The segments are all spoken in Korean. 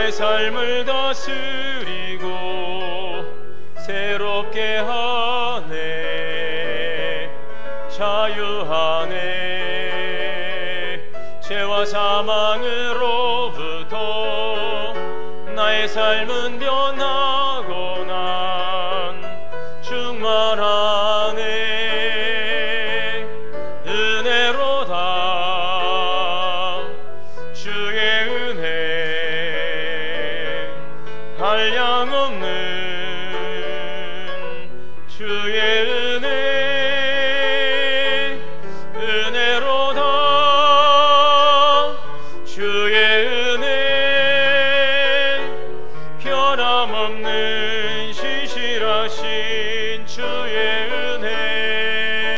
나의 삶을 다스리고 새롭게 하네. 자유하네. 죄와 사망으로부터 나의 삶은 변하고 난 충만하네. 은혜로다 주의 은혜 한량없는 주의 은혜. 은혜로다 주의 은혜 변함없는 신실하신 주의 은혜.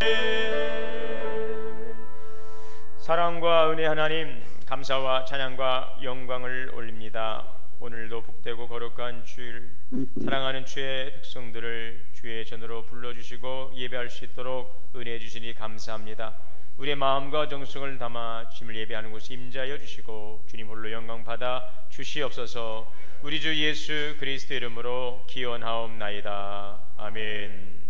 사랑과 은혜 하나님, 감사와 찬양과 영광을 올립니다. 오늘도 복되고 거룩한 주일, 사랑하는 주의 백성들을 주의 전으로 불러주시고 예배할 수 있도록 은혜해 주시니 감사합니다. 우리의 마음과 정성을 담아 주님을 예배하는 곳에 임재하여 주시고 주님 홀로 영광 받아 주시옵소서. 우리 주 예수 그리스도 이름으로 기원하옵나이다. 아멘.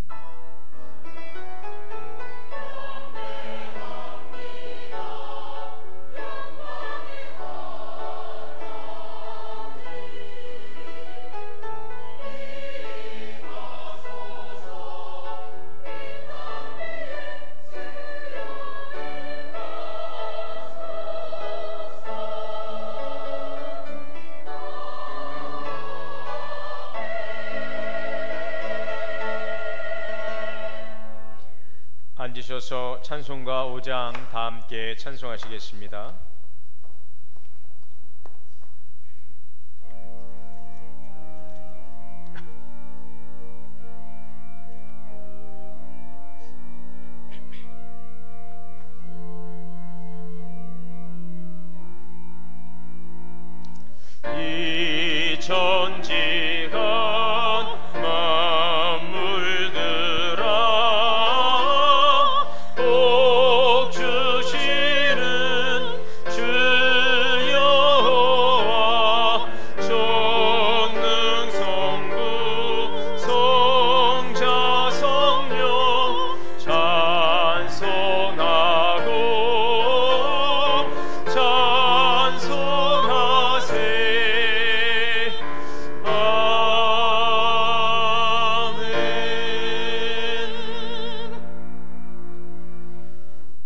앉으셔서 찬송가 5장 다 함께 찬송하시겠습니다. 이 천지가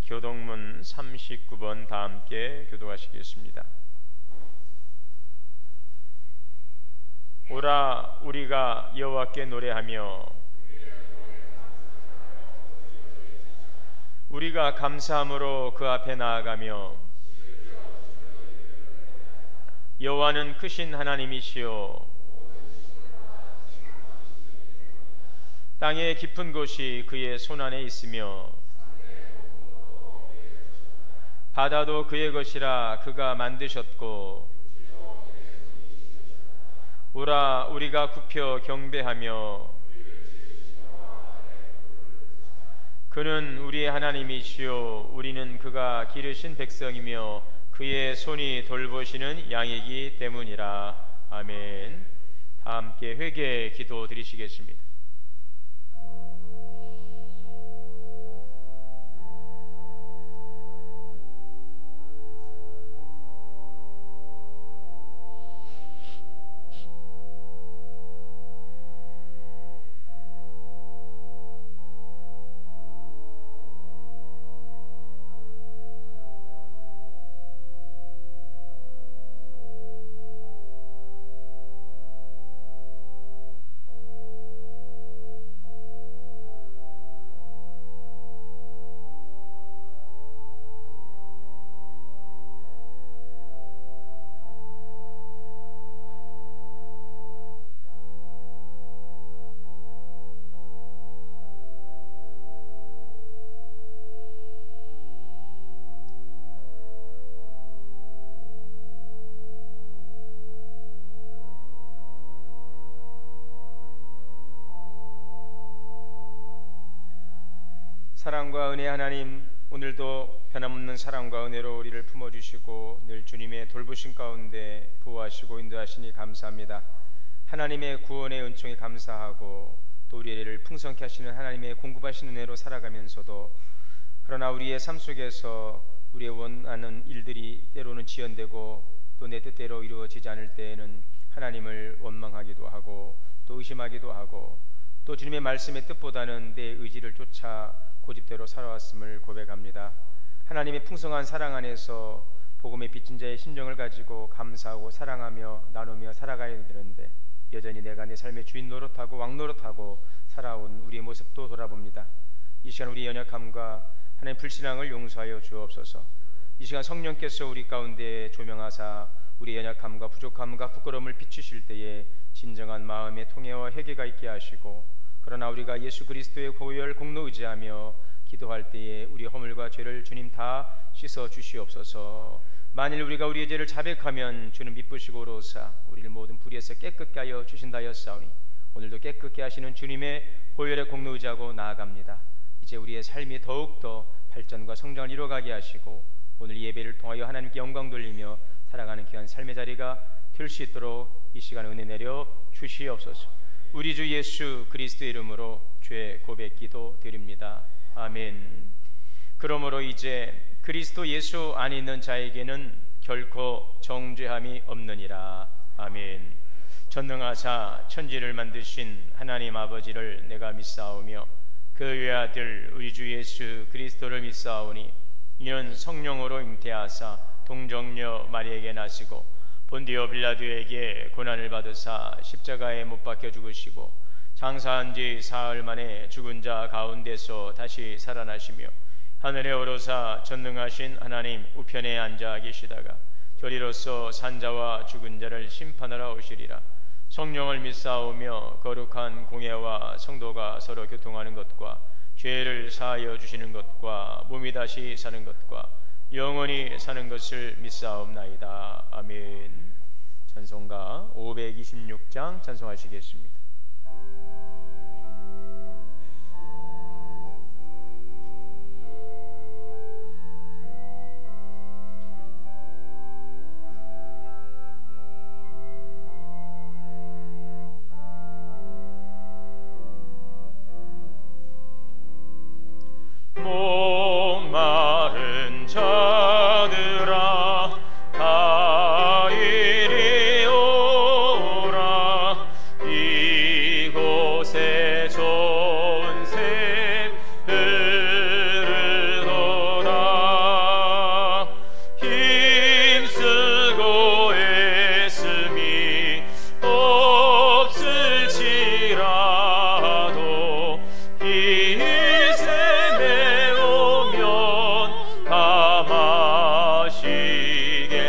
교동문 39번 다 함께 교도하시겠습니다. 오라 우리가 여호와께 노래하며 우리가 감사함으로 그 앞에 나아가며 여호와는 크신 하나님이시요 땅의 깊은 곳이 그의 손안에 있으며 바다도 그의 것이라 그가 만드셨고 오라 우리가 굽혀 경배하며 그는 우리의 하나님이시요 우리는 그가 기르신 백성이며 그의 손이 돌보시는 양이기 때문이라. 아멘. 다 함께 회개 기도 드리시겠습니다. 사랑과 은혜 하나님, 오늘도 변함없는 사랑과 은혜로 우리를 품어주시고 늘 주님의 돌보심 가운데 보호하시고 인도하시니 감사합니다. 하나님의 구원의 은총에 감사하고 또 우리를 풍성케 하시는 하나님의 공급하시는 은혜로 살아가면서도 그러나 우리의 삶 속에서 우리의 원하는 일들이 때로는 지연되고 또 내 뜻대로 이루어지지 않을 때에는 하나님을 원망하기도 하고 또 의심하기도 하고 또 주님의 말씀의 뜻보다는 내 의지를 쫓아 고집대로 살아왔음을 고백합니다. 하나님의 풍성한 사랑 안에서 복음의 빚진 자의 심정을 가지고 감사하고 사랑하며 나누며 살아가야 되는데 여전히 내가 내 삶의 주인 노릇하고 왕 노릇하고 살아온 우리의 모습도 돌아봅니다. 이 시간 우리 연약함과 하나님의 불신앙을 용서하여 주옵소서. 이 시간 성령께서 우리 가운데 조명하사 우리 연약함과 부족함과 부끄러움을 비추실 때에 진정한 마음의 통회와 회개가 있게 하시고 그러나 우리가 예수 그리스도의 보혈 공로 의지하며 기도할 때에 우리 허물과 죄를 주님 다 씻어 주시옵소서. 만일 우리가 우리의 죄를 자백하면 주는 미쁘시고 오로사 우리를 모든 불의에서 깨끗게 하여 주신다 하였사오니 오늘도 깨끗게 하시는 주님의 보혈의 공로 의지하고 나아갑니다. 이제 우리의 삶이 더욱더 발전과 성장을 이루어가게 하시고 오늘 이 예배를 통하여 하나님께 영광 돌리며 살아가는 귀한 삶의 자리가 될 수 있도록 이 시간 은혜 내려 주시옵소서. 우리 주 예수 그리스도의 이름으로 죄 고백 기도 드립니다. 아멘. 그러므로 이제 그리스도 예수 안에 있는 자에게는 결코 정죄함이 없느니라. 아멘. 전능하사 천지를 만드신 하나님 아버지를 내가 믿사오며 그 외아들 우리 주 예수 그리스도를 믿사오니 이는 성령으로 잉태하사 동정녀 마리에게 나시고 본디오 빌라도에게 고난을 받으사 십자가에 못 박혀 죽으시고 장사한 지 사흘 만에 죽은 자 가운데서 다시 살아나시며 하늘에 오르사 전능하신 하나님 우편에 앉아 계시다가 저리로서 산자와 죽은 자를 심판하러 오시리라. 성령을 믿사오며 거룩한 공예와 성도가 서로 교통하는 것과 죄를 사하여 주시는 것과 몸이 다시 사는 것과 영원히 사는 것을 믿사옵나이다. 아멘. 찬송가 526장 찬송하시겠습니다. 목마른 자들아 다 이리 오라. 이곳에 좋은 샘 흐르도다. 힘쓰고 애씀이 없을지라도 이 샘에 오면 다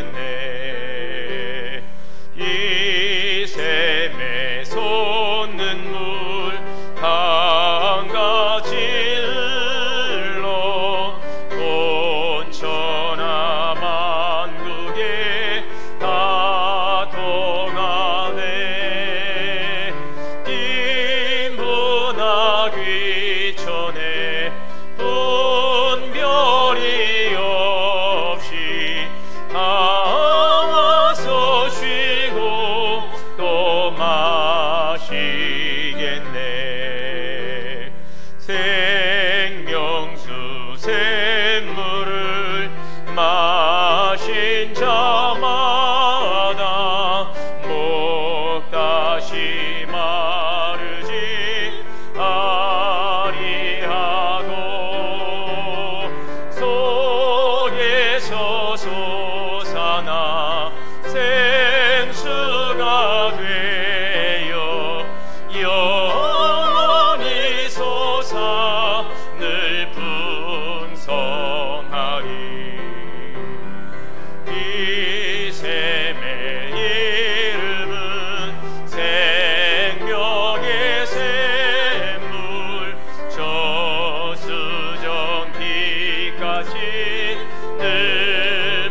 마시겠네. 이 샘에 솟는 물 강같이 흘러 온천하 만국에 다 통하네. 빈부나 귀천에 분별이 없이 다 와서 쉬고 또 마시겠네. 생명수 샘물을 마신 자마다 목 다시 마르지 아리하고 속에서 솟아나 생수가 되어 영원히 솟아 늘 풍성하리. 이 샘의 이름은 생명의 샘물. 저수정 비까지 늘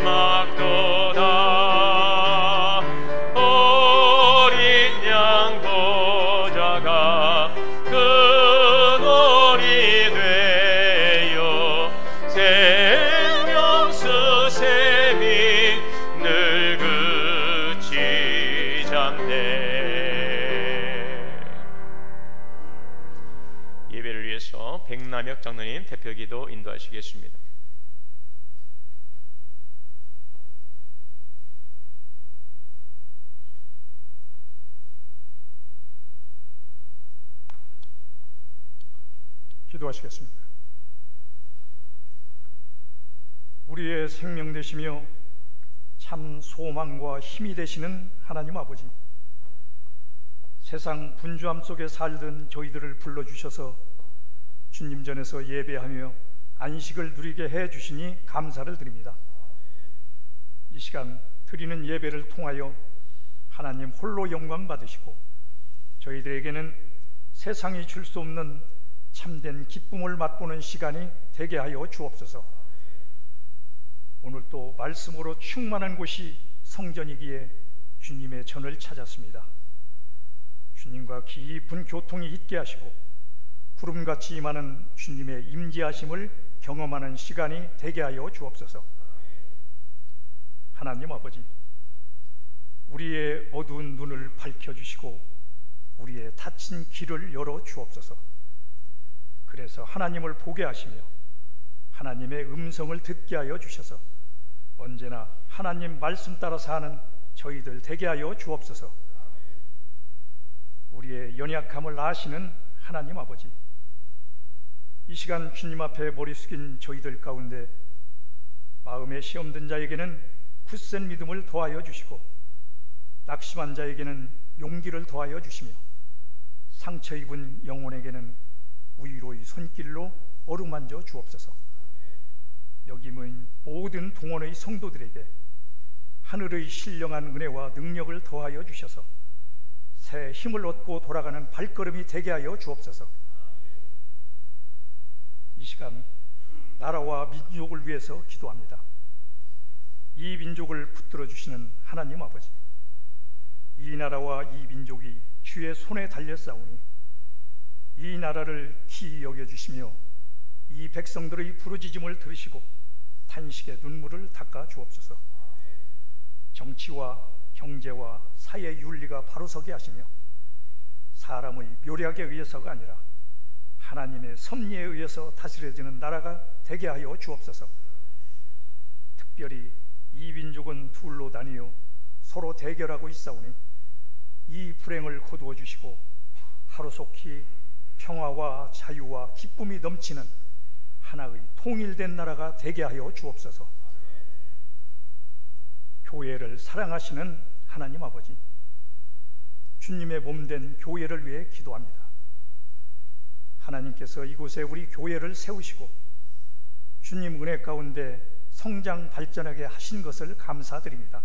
이하엽 장로님 대표기도 인도하시겠습니다. 기도하시겠습니다. 우리의 생명 되시며 참 소망과 힘이 되시는 하나님 아버지, 세상 분주함 속에 살던 저희들을 불러주셔서 주님 전에서 예배하며 안식을 누리게 해주시니 감사를 드립니다. 이 시간 드리는 예배를 통하여 하나님 홀로 영광 받으시고 저희들에게는 세상이 줄 수 없는 참된 기쁨을 맛보는 시간이 되게 하여 주옵소서. 오늘 또 말씀으로 충만한 곳이 성전이기에 주님의 전을 찾았습니다. 주님과 깊은 교통이 있게 하시고 구름같이 임하는 주님의 임재하심을 경험하는 시간이 되게 하여 주옵소서. 하나님 아버지, 우리의 어두운 눈을 밝혀주시고 우리의 닫힌 길을 열어 주옵소서. 그래서 하나님을 보게 하시며 하나님의 음성을 듣게 하여 주셔서 언제나 하나님 말씀 따라 사는 저희들 되게 하여 주옵소서. 우리의 연약함을 아시는 하나님 아버지, 이 시간 주님 앞에 머리 숙인 저희들 가운데 마음에 시험든 자에게는 굳센 믿음을 더하여 주시고 낙심한 자에게는 용기를 더하여 주시며 상처 입은 영혼에게는 위로의 손길로 어루만져 주옵소서. 여기 모인 모든 동원의 성도들에게 하늘의 신령한 은혜와 능력을 더하여 주셔서 새 힘을 얻고 돌아가는 발걸음이 되게 하여 주옵소서. 이 시간 나라와 민족을 위해서 기도합니다. 이 민족을 붙들어 주시는 하나님 아버지, 이 나라와 이 민족이 주의 손에 달렸사오니 이 나라를 기이 여겨주시며 이 백성들의 부르짖음을 들으시고 탄식의 눈물을 닦아 주옵소서. 정치와 경제와 사회 윤리가 바로 서게 하시며 사람의 묘략에 의해서가 아니라 하나님의 섭리에 의해서 다스려지는 나라가 되게 하여 주옵소서. 특별히 이 민족은 둘로 나뉘어 서로 대결하고 있사오니 이 불행을 거두어 주시고 하루속히 평화와 자유와 기쁨이 넘치는 하나의 통일된 나라가 되게 하여 주옵소서. 교회를 사랑하시는 하나님 아버지, 주님의 몸된 교회를 위해 기도합니다. 하나님께서 이곳에 우리 교회를 세우시고 주님 은혜 가운데 성장 발전하게 하신 것을 감사드립니다.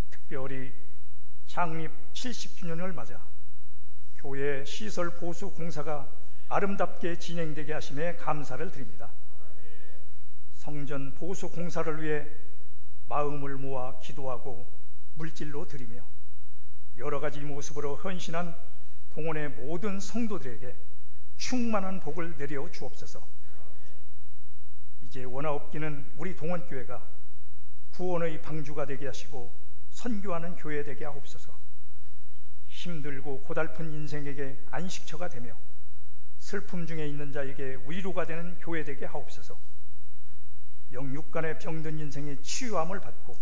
특별히 창립 70주년을 맞아 교회 시설 보수 공사가 아름답게 진행되게 하심에 감사를 드립니다. 성전 보수 공사를 위해 마음을 모아 기도하고 물질로 드리며 여러 가지 모습으로 헌신한 동원의 모든 성도들에게 충만한 복을 내려 주옵소서. 이제 원하옵기는 우리 동원교회가 구원의 방주가 되게 하시고 선교하는 교회 되게 하옵소서. 힘들고 고달픈 인생에게 안식처가 되며 슬픔 중에 있는 자에게 위로가 되는 교회 되게 하옵소서. 영육간의 병든 인생의 치유함을 받고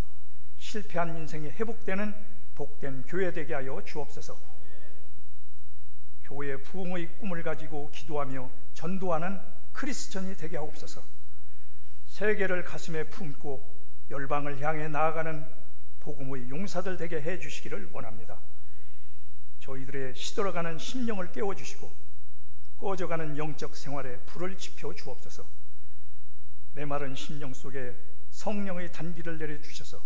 실패한 인생이 회복되는 복된 교회 되게 하여 주옵소서. 교회 부흥의 꿈을 가지고 기도하며 전도하는 크리스천이 되게 하옵소서. 세계를 가슴에 품고 열방을 향해 나아가는 복음의 용사들 되게 해주시기를 원합니다. 저희들의 시들어가는 심령을 깨워주시고 꺼져가는 영적 생활에 불을 지펴 주옵소서. 메마른 심령 속에 성령의 단비를 내려주셔서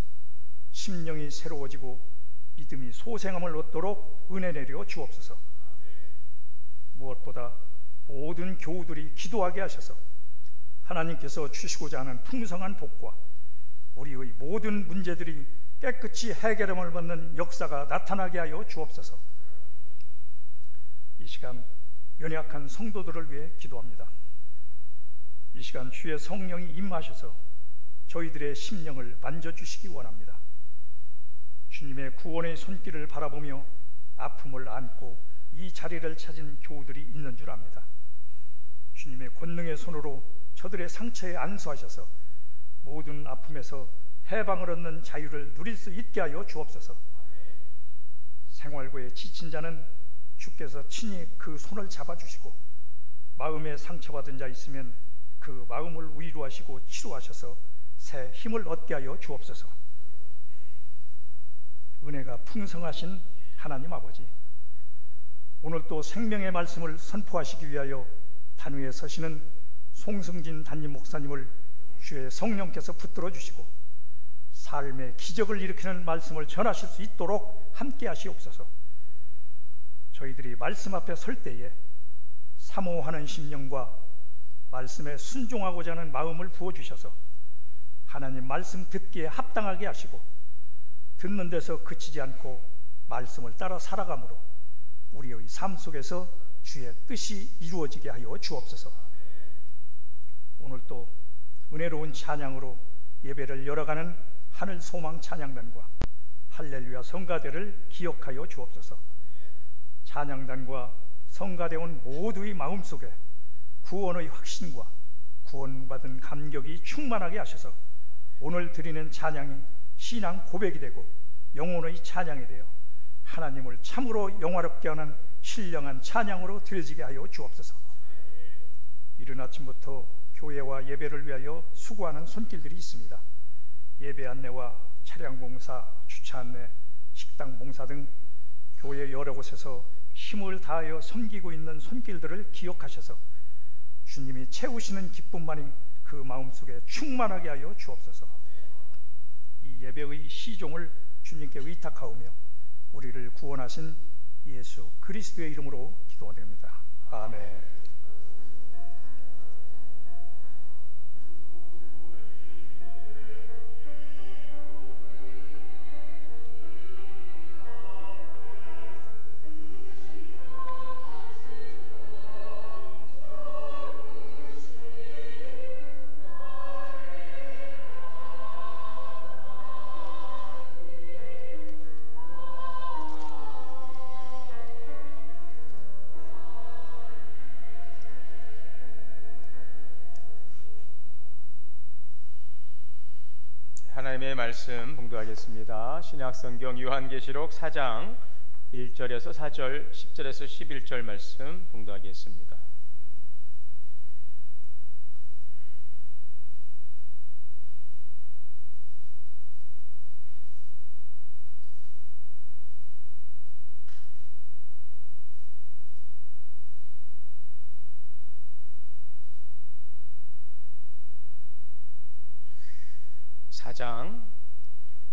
심령이 새로워지고 믿음이 소생함을 얻도록 은혜 내려 주옵소서. 무엇보다 모든 교우들이 기도하게 하셔서 하나님께서 주시고자 하는 풍성한 복과 우리의 모든 문제들이 깨끗이 해결함을 받는 역사가 나타나게 하여 주옵소서. 이 시간 연약한 성도들을 위해 기도합니다. 이 시간 주의 성령이 임하셔서 저희들의 심령을 만져주시기 원합니다. 주님의 구원의 손길을 바라보며 아픔을 안고 이 자리를 찾은 교우들이 있는 줄 압니다. 주님의 권능의 손으로 저들의 상처에 안수하셔서 모든 아픔에서 해방을 얻는 자유를 누릴 수 있게 하여 주옵소서. 생활고에 지친 자는 주께서 친히 그 손을 잡아주시고, 마음에 상처받은 자 있으면 그 마음을 위로하시고 치료하셔서 새 힘을 얻게 하여 주옵소서. 은혜가 풍성하신 하나님 아버지, 오늘 또 생명의 말씀을 선포하시기 위하여 단위에 서시는 송승진 담임 목사님을 주의 성령께서 붙들어 주시고 삶의 기적을 일으키는 말씀을 전하실 수 있도록 함께 하시옵소서. 저희들이 말씀 앞에 설 때에 사모하는 심령과 말씀에 순종하고자 하는 마음을 부어주셔서 하나님 말씀 듣기에 합당하게 하시고, 듣는 데서 그치지 않고 말씀을 따라 살아감으로 우리의 삶 속에서 주의 뜻이 이루어지게 하여 주옵소서. 오늘 또 은혜로운 찬양으로 예배를 열어가는 하늘 소망 찬양단과 할렐루야 성가대를 기억하여 주옵소서. 찬양단과 성가대원 모두의 마음속에 구원의 확신과 구원받은 감격이 충만하게 하셔서 오늘 드리는 찬양이 신앙 고백이 되고 영혼의 찬양이 되어 하나님을 참으로 영화롭게 하는 신령한 찬양으로 드려지게 하여 주옵소서. 이른 아침부터 교회와 예배를 위하여 수고하는 손길들이 있습니다. 예배 안내와 차량 봉사, 주차 안내, 식당 봉사 등 교회 여러 곳에서 힘을 다하여 섬기고 있는 손길들을 기억하셔서 주님이 채우시는 기쁨만이 그 마음속에 충만하게 하여 주옵소서. 이 예배의 시종을 주님께 의탁하오며 우리를 구원하신 예수 그리스도의 이름으로 기도드립니다. 아멘. 하나님의 말씀 봉독하겠습니다. 신약성경 요한계시록 4장 1절에서 4절, 10절에서 11절 말씀 봉독하겠습니다. (4장)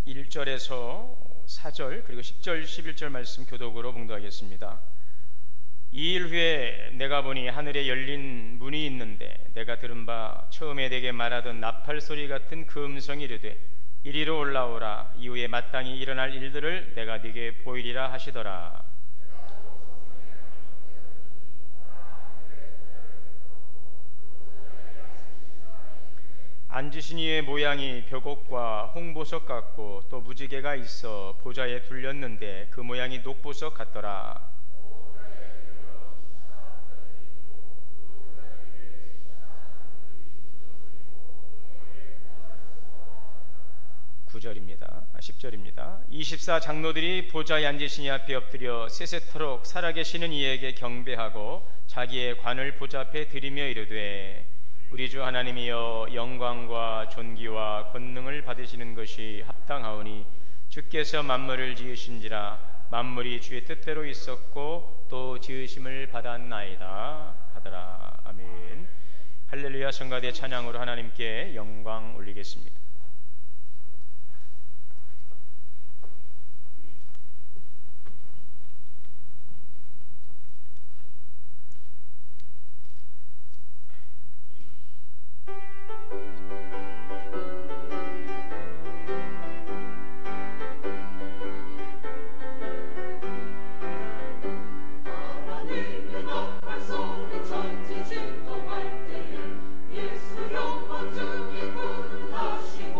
1절에서 4절 그리고 10절 11절 말씀 교독으로 봉독하겠습니다. 2일 후에 내가 보니 하늘에 열린 문이 있는데 내가 들은 바 처음에 내게 말하던 나팔 소리 같은 그 음성이 이르되 이리로 올라오라. 이후에 마땅히 일어날 일들을 내가 네게 보이리라 하시더라. 앉으신 이의 모양이 벽옥과 홍보석 같고 또 무지개가 있어 보좌에 둘렸는데 그 모양이 녹보석 같더라. (9절입니다) 10절입니다. 24 장로들이 보좌에 앉으신 이 앞에 엎드려 세세토록 살아계시는 이에게 경배하고 자기의 관을 보좌 앞에 드리며 이르되 우리 주 하나님이여 영광과 존귀와 권능을 받으시는 것이 합당하오니 주께서 만물을 지으신지라 만물이 주의 뜻대로 있었고 또 지으심을 받았나이다 하더라. 아멘. 할렐루야. 성가대 찬양으로 하나님께 영광 올리겠습니다. 예수 영광 중에 구름 다시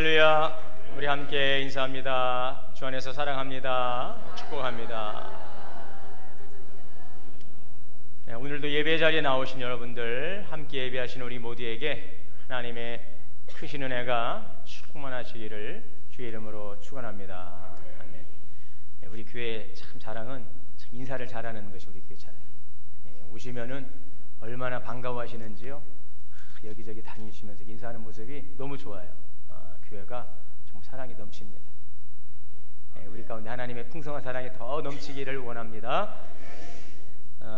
할렐루야. 우리 함께 인사합니다. 주 안에서 사랑합니다. 축복합니다. 네, 오늘도 예배 자리에 나오신 여러분들, 함께 예배하신 우리 모두에게 하나님의 크신 은혜가 충만하시기를 주의 이름으로 축원합니다. 아멘. 네, 우리 교회 참 자랑은 참 인사를 잘하는 것이 우리 교회 자랑이에요. 네, 오시면은 얼마나 반가워하시는지요. 여기저기 다니시면서 인사하는 모습이 너무 좋아요. 교회가 정말 사랑이 넘칩니다. 네, 우리 가운데 하나님의 풍성한 사랑이 더 넘치기를 원합니다.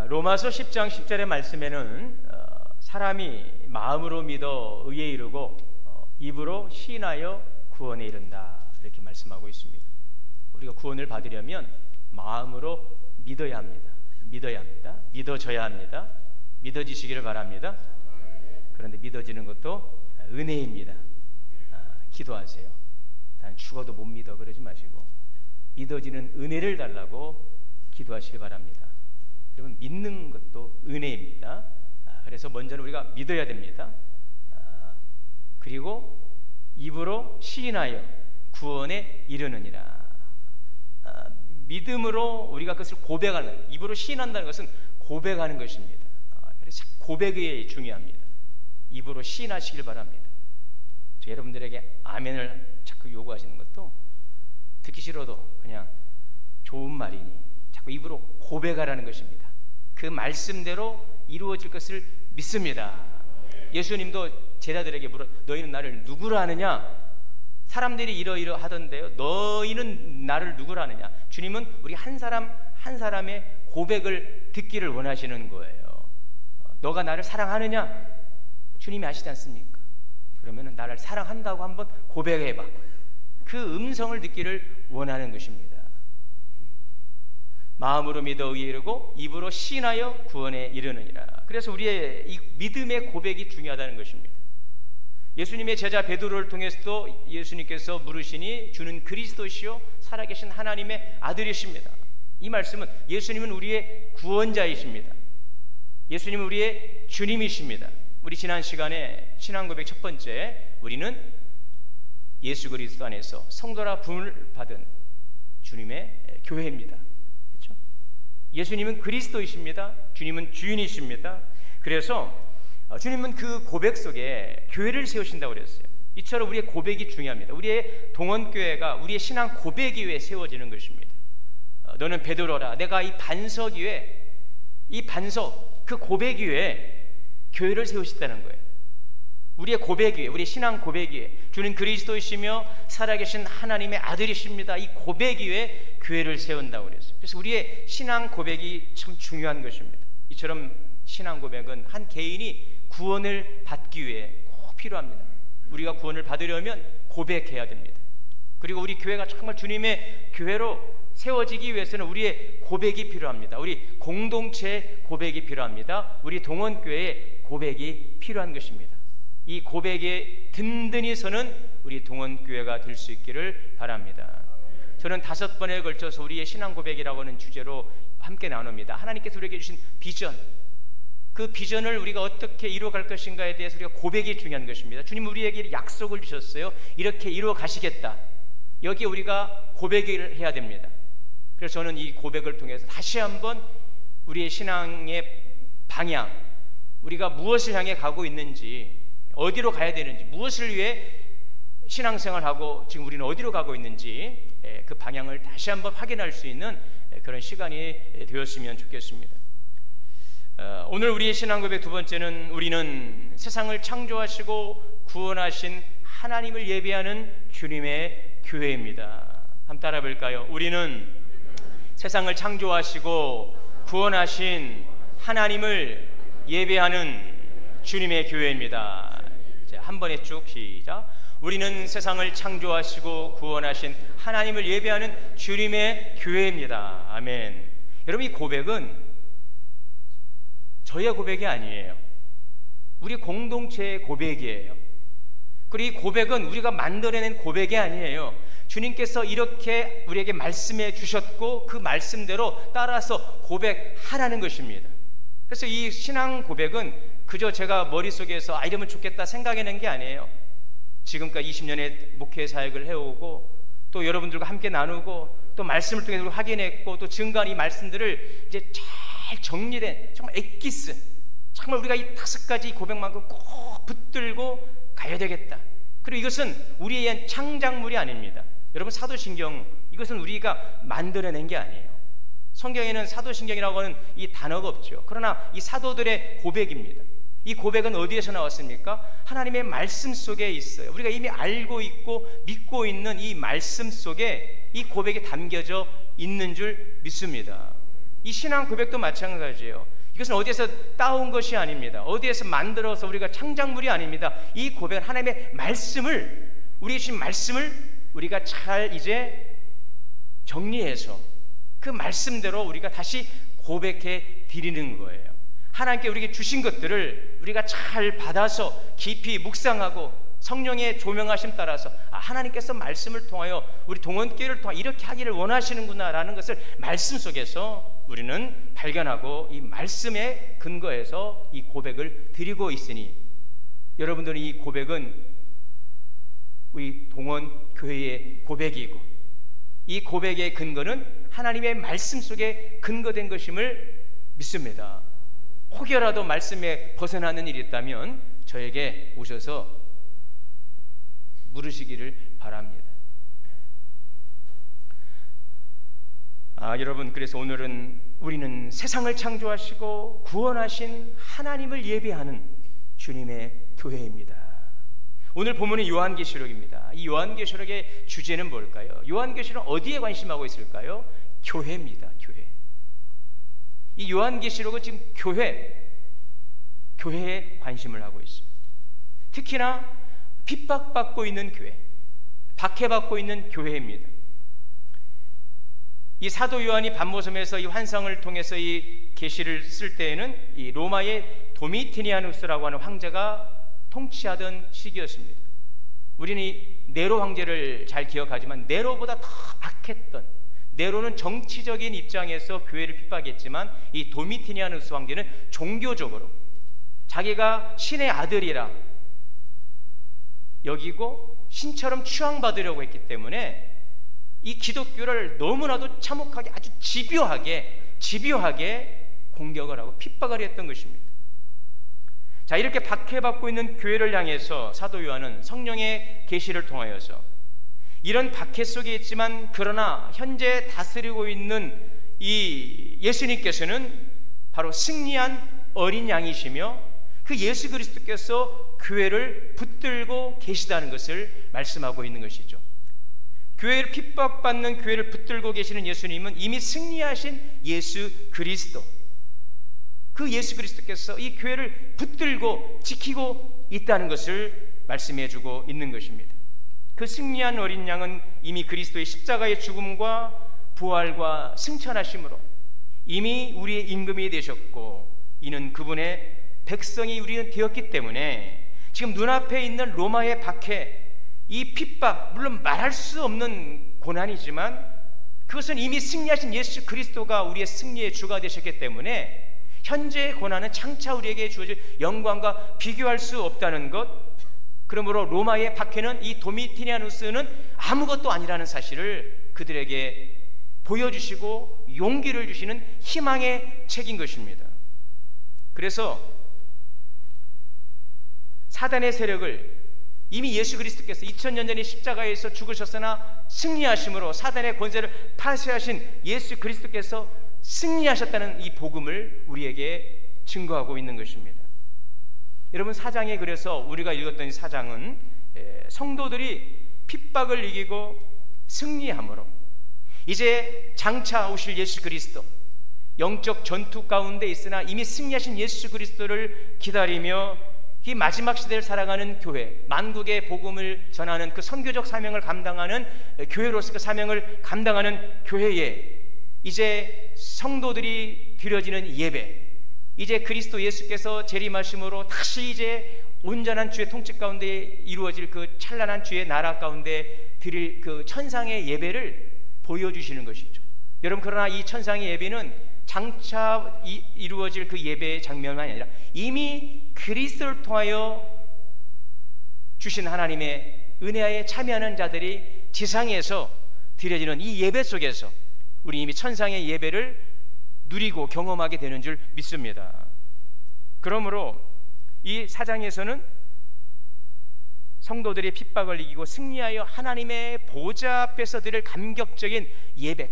로마서 10장 10절의 말씀에는 사람이 마음으로 믿어 의에 이르고 입으로 시인하여 구원에 이른다, 이렇게 말씀하고 있습니다. 우리가 구원을 받으려면 마음으로 믿어야 합니다. 믿어져야 합니다. 믿어지시기를 바랍니다. 그런데 믿어지는 것도 은혜입니다. 기도하세요. 난 죽어도 못 믿어 그러지 마시고 믿어지는 은혜를 달라고 기도하시기 바랍니다. 여러분, 믿는 것도 은혜입니다. 그래서 먼저는 우리가 믿어야 됩니다. 그리고 입으로 시인하여 구원에 이르느니라. 믿음으로 우리가 그것을 고백하는, 입으로 시인한다는 것은 고백하는 것입니다. 그래서 고백이 중요합니다. 입으로 시인하시길 바랍니다. 여러분들에게 아멘을 자꾸 요구하시는 것도 듣기 싫어도 그냥 좋은 말이니 자꾸 입으로 고백하라는 것입니다. 그 말씀대로 이루어질 것을 믿습니다. 예수님도 제자들에게 물어, 너희는 나를 누구라 하느냐? 사람들이 이러이러하던데요, 너희는 나를 누구라 하느냐? 주님은 우리 한 사람 한 사람의 고백을 듣기를 원하시는 거예요. 너가 나를 사랑하느냐? 주님이 아시지 않습니까? 그러면 나를 사랑한다고 한번 고백해봐. 그 음성을 듣기를 원하는 것입니다. 마음으로 믿어 의에 이르고 입으로 시인하여 구원에 이르느니라. 그래서 우리의 이 믿음의 고백이 중요하다는 것입니다. 예수님의 제자 베드로를 통해서도 예수님께서 물으시니 주는 그리스도시요 살아계신 하나님의 아들이십니다. 이 말씀은 예수님은 우리의 구원자이십니다. 예수님은 우리의 주님이십니다. 우리 지난 시간에 신앙 고백 첫 번째, 우리는 예수 그리스도 안에서 성도라 부름을 받은 주님의 교회입니다. 그렇죠? 예수님은 그리스도이십니다. 주님은 주인이십니다. 그래서 주님은 그 고백 속에 교회를 세우신다고 그랬어요. 이처럼 우리의 고백이 중요합니다. 우리의 동원교회가 우리의 신앙 고백 위에 세워지는 것입니다. 너는 베드로라. 내가 이 반석 위에, 이 반석, 그 고백 위에 교회를 세우셨다는 거예요. 우리의 고백 위에, 우리의 신앙 고백 위에 주는 그리스도이시며 살아계신 하나님의 아들이십니다. 이 고백 위에 교회를 세운다고 그랬어요. 그래서 우리의 신앙 고백이 참 중요한 것입니다. 이처럼 신앙 고백은 한 개인이 구원을 받기 위해 꼭 필요합니다. 우리가 구원을 받으려면 고백해야 됩니다. 그리고 우리 교회가 정말 주님의 교회로 세워지기 위해서는 우리의 고백이 필요합니다. 우리 공동체의 고백이 필요합니다. 우리 동원교회의 고백이 필요한 것입니다. 이 고백에 든든히 서는 우리 동원교회가 될 수 있기를 바랍니다. 저는 5번에 걸쳐서 우리의 신앙 고백이라고 하는 주제로 함께 나눕니다. 하나님께서 우리에게 주신 비전, 그 비전을 우리가 어떻게 이루어갈 것인가에 대해서 우리가 고백이 중요한 것입니다. 주님 우리에게 약속을 주셨어요. 이렇게 이루어 가시겠다. 여기에 우리가 고백을 해야 됩니다. 그래서 저는 이 고백을 통해서 다시 한번 우리의 신앙의 방향, 우리가 무엇을 향해 가고 있는지, 어디로 가야 되는지, 무엇을 위해 신앙생활하고 지금 우리는 어디로 가고 있는지 그 방향을 다시 한번 확인할 수 있는 그런 시간이 되었으면 좋겠습니다. 오늘 우리의 신앙 고백 두 번째는, 우리는 세상을 창조하시고 구원하신 하나님을 예배하는 주님의 교회입니다. 한번 따라 볼까요? 우리는 세상을 창조하시고 구원하신 하나님을 예배하는 주님의 교회입니다. 자, 한 번에 쭉 시작. 우리는 세상을 창조하시고 구원하신 하나님을 예배하는 주님의 교회입니다. 아멘. 여러분, 이 고백은 저의 고백이 아니에요. 우리 공동체의 고백이에요. 그리고 이 고백은 우리가 만들어낸 고백이 아니에요. 주님께서 이렇게 우리에게 말씀해 주셨고 그 말씀대로 따라서 고백하라는 것입니다. 그래서 이 신앙 고백은 그저 제가 머릿속에서 이러면 좋겠다 생각해낸 게 아니에요. 지금까지 20년의 목회 사역을 해오고 또 여러분들과 함께 나누고 또 말씀을 통해서 확인했고 또 증거한 이 말씀들을 이제 잘 정리된 정말 엑기스, 정말 우리가 이 5가지 고백만큼 꼭 붙들고 가야 되겠다. 그리고 이것은 우리에 의한 창작물이 아닙니다. 여러분, 사도신경 이것은 우리가 만들어낸 게 아니에요. 성경에는 사도신경이라고 하는 이 단어가 없죠. 그러나 이 사도들의 고백입니다. 이 고백은 어디에서 나왔습니까? 하나님의 말씀 속에 있어요. 우리가 이미 알고 있고 믿고 있는 이 말씀 속에 이 고백이 담겨져 있는 줄 믿습니다. 이 신앙 고백도 마찬가지예요. 이것은 어디에서 따온 것이 아닙니다. 어디에서 만들어서 우리가 창작물이 아닙니다. 이 고백은 하나님의 말씀을, 우리 주신 말씀을 우리가 잘 이제 정리해서 그 말씀대로 우리가 다시 고백해 드리는 거예요. 하나님께 우리에게 주신 것들을 우리가 잘 받아서 깊이 묵상하고 성령의 조명하심 따라서 하나님께서 말씀을 통하여 우리 동원교회를 통하여 이렇게 하기를 원하시는구나 라는 것을 말씀 속에서 우리는 발견하고 이 말씀에 근거해서 이 고백을 드리고 있으니, 여러분들은 이 고백은 우리 동원교회의 고백이고 이 고백의 근거는 하나님의 말씀 속에 근거된 것임을 믿습니다. 혹여라도 말씀에 벗어나는 일이 있다면 저에게 오셔서 물으시기를 바랍니다. 여러분, 그래서 오늘은 우리는 세상을 창조하시고 구원하신 하나님을 예배하는 주님의 교회입니다. 오늘 본문은 요한계시록입니다. 이 요한계시록의 주제는 뭘까요? 요한계시록은 어디에 관심하고 있을까요? 교회입니다. 교회. 이 요한계시록은 지금 교회에 관심을 하고 있습니다. 특히나 핍박받고 있는 교회, 박해받고 있는 교회입니다. 이 사도 요한이 반모섬에서 이 환상을 통해서 이 계시를 쓸 때에는 이 로마의 도미티니아누스라고 하는 황제가 통치하던 시기였습니다. 우리는 이 네로 황제를 잘 기억하지만 네로보다 더 악했던, 네로는 정치적인 입장에서 교회를 핍박했지만 이 도미티니아누스 황제는 종교적으로 자기가 신의 아들이라 여기고 신처럼 추앙받으려고 했기 때문에 이 기독교를 너무나도 참혹하게, 아주 집요하게 공격을 하고 핍박을 했던 것입니다. 자, 이렇게 박해받고 있는 교회를 향해서 사도 요한은 성령의 계시를 통하여서 이런 박해 속에 있지만 그러나 현재 다스리고 있는 이 예수님께서는 바로 승리한 어린 양이시며 그 예수 그리스도께서 교회를 붙들고 계시다는 것을 말씀하고 있는 것이죠. 교회를 핍박받는 교회를 붙들고 계시는 예수님은 이미 승리하신 예수 그리스도, 그 예수 그리스도께서 이 교회를 붙들고 지키고 있다는 것을 말씀해 주고 있는 것입니다. 그 승리한 어린 양은 이미 그리스도의 십자가의 죽음과 부활과 승천하심으로 이미 우리의 임금이 되셨고, 이는 그분의 백성이 우리는 되었기 때문에 지금 눈앞에 있는 로마의 박해, 이 핍박, 물론 말할 수 없는 고난이지만 그것은 이미 승리하신 예수 그리스도가 우리의 승리의 주가 되셨기 때문에 현재의 고난은 장차 우리에게 주어질 영광과 비교할 수 없다는 것, 그러므로 로마의 박해는, 이 도미티니아누스는 아무것도 아니라는 사실을 그들에게 보여주시고 용기를 주시는 희망의 책인 것입니다. 그래서 사단의 세력을 이미 예수 그리스도께서 2000년 전에 십자가에서 죽으셨으나 승리하심으로 사단의 권세를 파쇄하신 예수 그리스도께서 승리하셨다는 이 복음을 우리에게 증거하고 있는 것입니다. 여러분, 사장에, 그래서 우리가 읽었던 이 사장은 성도들이 핍박을 이기고 승리함으로 이제 장차 오실 예수 그리스도, 영적 전투 가운데 있으나 이미 승리하신 예수 그리스도를 기다리며 이 마지막 시대를 살아가는 교회, 만국의 복음을 전하는 그 선교적 사명을 감당하는 교회로서 그 사명을 감당하는 교회에 이제 성도들이 드려지는 예배, 이제 그리스도 예수께서 재림하심으로 다시 이제 온전한 주의 통치 가운데 이루어질 그 찬란한 주의 나라 가운데 드릴 그 천상의 예배를 보여주시는 것이죠. 여러분, 그러나 이 천상의 예배는 장차 이루어질 그 예배의 장면만이 아니라 이미 그리스도를 통하여 주신 하나님의 은혜에 참여하는 자들이 지상에서 드려지는 이 예배 속에서 우리 이미 천상의 예배를 누리고 경험하게 되는 줄 믿습니다. 그러므로 이 4장에서는 성도들의 핍박을 이기고 승리하여 하나님의 보좌 앞에서 드릴 감격적인 예배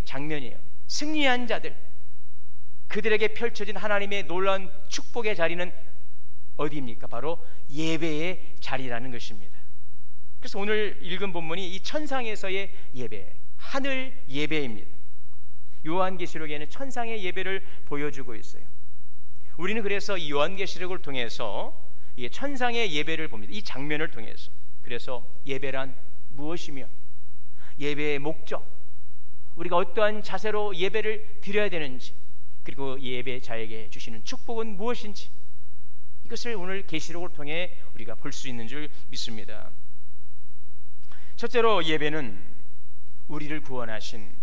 장면이에요. 승리한 자들, 그들에게 펼쳐진 하나님의 놀라운 축복의 자리는 어디입니까? 바로 예배의 자리라는 것입니다. 그래서 오늘 읽은 본문이 이 천상에서의 예배, 하늘 예배입니다. 요한계시록에는 천상의 예배를 보여주고 있어요. 우리는 그래서 이 요한계시록을 통해서 이 천상의 예배를 봅니다. 이 장면을 통해서. 그래서 예배란 무엇이며 예배의 목적, 우리가 어떠한 자세로 예배를 드려야 되는지, 그리고 예배자에게 주시는 축복은 무엇인지, 이것을 오늘 계시록을 통해 우리가 볼 수 있는 줄 믿습니다. 첫째로 예배는 우리를 구원하신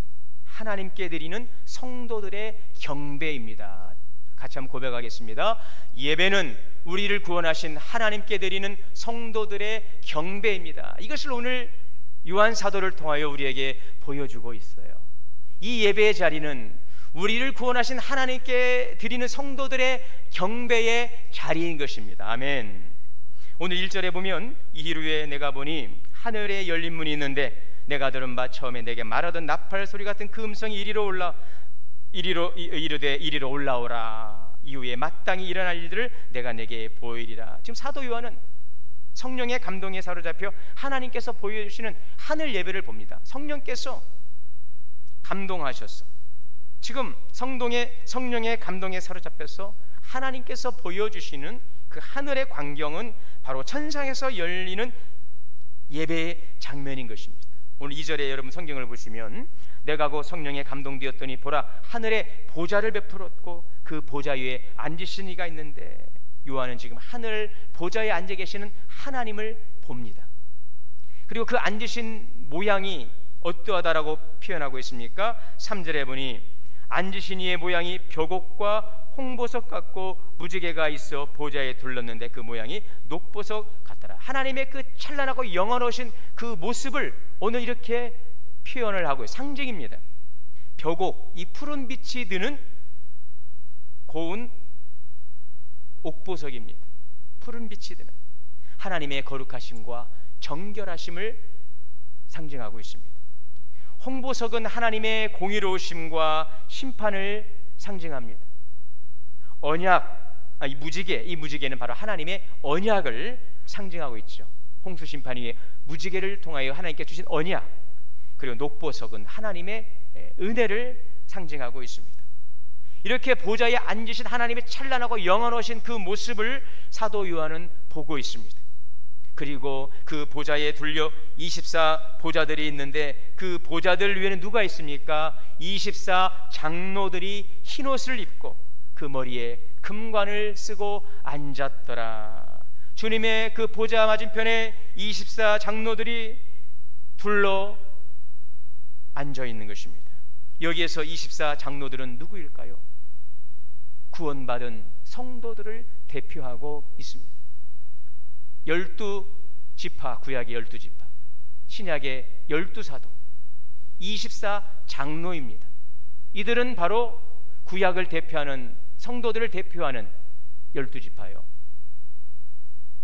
하나님께 드리는 성도들의 경배입니다. 같이 한번 고백하겠습니다. 예배는 우리를 구원하신 하나님께 드리는 성도들의 경배입니다. 이것을 오늘 요한 사도를 통하여 우리에게 보여주고 있어요. 이 예배의 자리는 우리를 구원하신 하나님께 드리는 성도들의 경배의 자리인 것입니다. 아멘. 오늘 1절에 보면 이후에 내가 보니 하늘에 열린 문이 있는데 내가 들은 바 처음에 내게 말하던 나팔 소리 같은 그 음성이 이리로 올라오라. 이후에 마땅히 일어날 일들을 내가 내게 보이리라. 지금 사도 요한은 성령의 감동에 사로잡혀 하나님께서 보여주시는 하늘 예배를 봅니다. 성령께서 감동하셨어. 지금 성령의 감동에 사로잡혀서 하나님께서 보여주시는 그 하늘의 광경은 바로 천상에서 열리는 예배의 장면인 것입니다. 오늘 2절에 여러분 성경을 보시면 내가 곧 성령에 감동되었더니 보라 하늘에 보좌를 베풀었고 그 보좌 위에 앉으신 이가 있는데, 요한은 지금 하늘 보좌에 앉아 계시는 하나님을 봅니다. 그리고 그 앉으신 모양이 어떠하다라고 표현하고 있습니까? 3절에 보니 앉으신 이의 모양이 벽옥과 홍보석 같고 무지개가 있어 보좌에 둘렀는데 그 모양이 녹보석 같더라. 하나님의 그 찬란하고 영원하신 그 모습을 오늘 이렇게 표현을 하고 상징입니다. 벽옥, 이 푸른 빛이 드는 고운 옥보석입니다. 푸른 빛이 드는 하나님의 거룩하심과 정결하심을 상징하고 있습니다. 홍보석은 하나님의 공의로우심과 심판을 상징합니다. 이 무지개는 바로 하나님의 언약을 상징하고 있죠. 홍수 심판 위에 무지개를 통하여 하나님께 주신 언약, 그리고 녹보석은 하나님의 은혜를 상징하고 있습니다. 이렇게 보좌에 앉으신 하나님의 찬란하고 영원하신 그 모습을 사도 요한은 보고 있습니다. 그리고 그 보좌에 둘려 24 보좌들이 있는데 그 보좌들 위에는 누가 있습니까? 24 장로들이 흰옷을 입고 그 머리에 금관을 쓰고 앉았더라. 주님의 그 보좌 맞은편에 24 장로들이 둘러 앉아 있는 것입니다. 여기에서 24 장로들은 누구일까요? 구원받은 성도들을 대표하고 있습니다. 12지파, 구약의 12지파, 신약의 12사도, 24 장로입니다. 이들은 바로 구약을 대표하는 성도들을 대표하는 12지파요.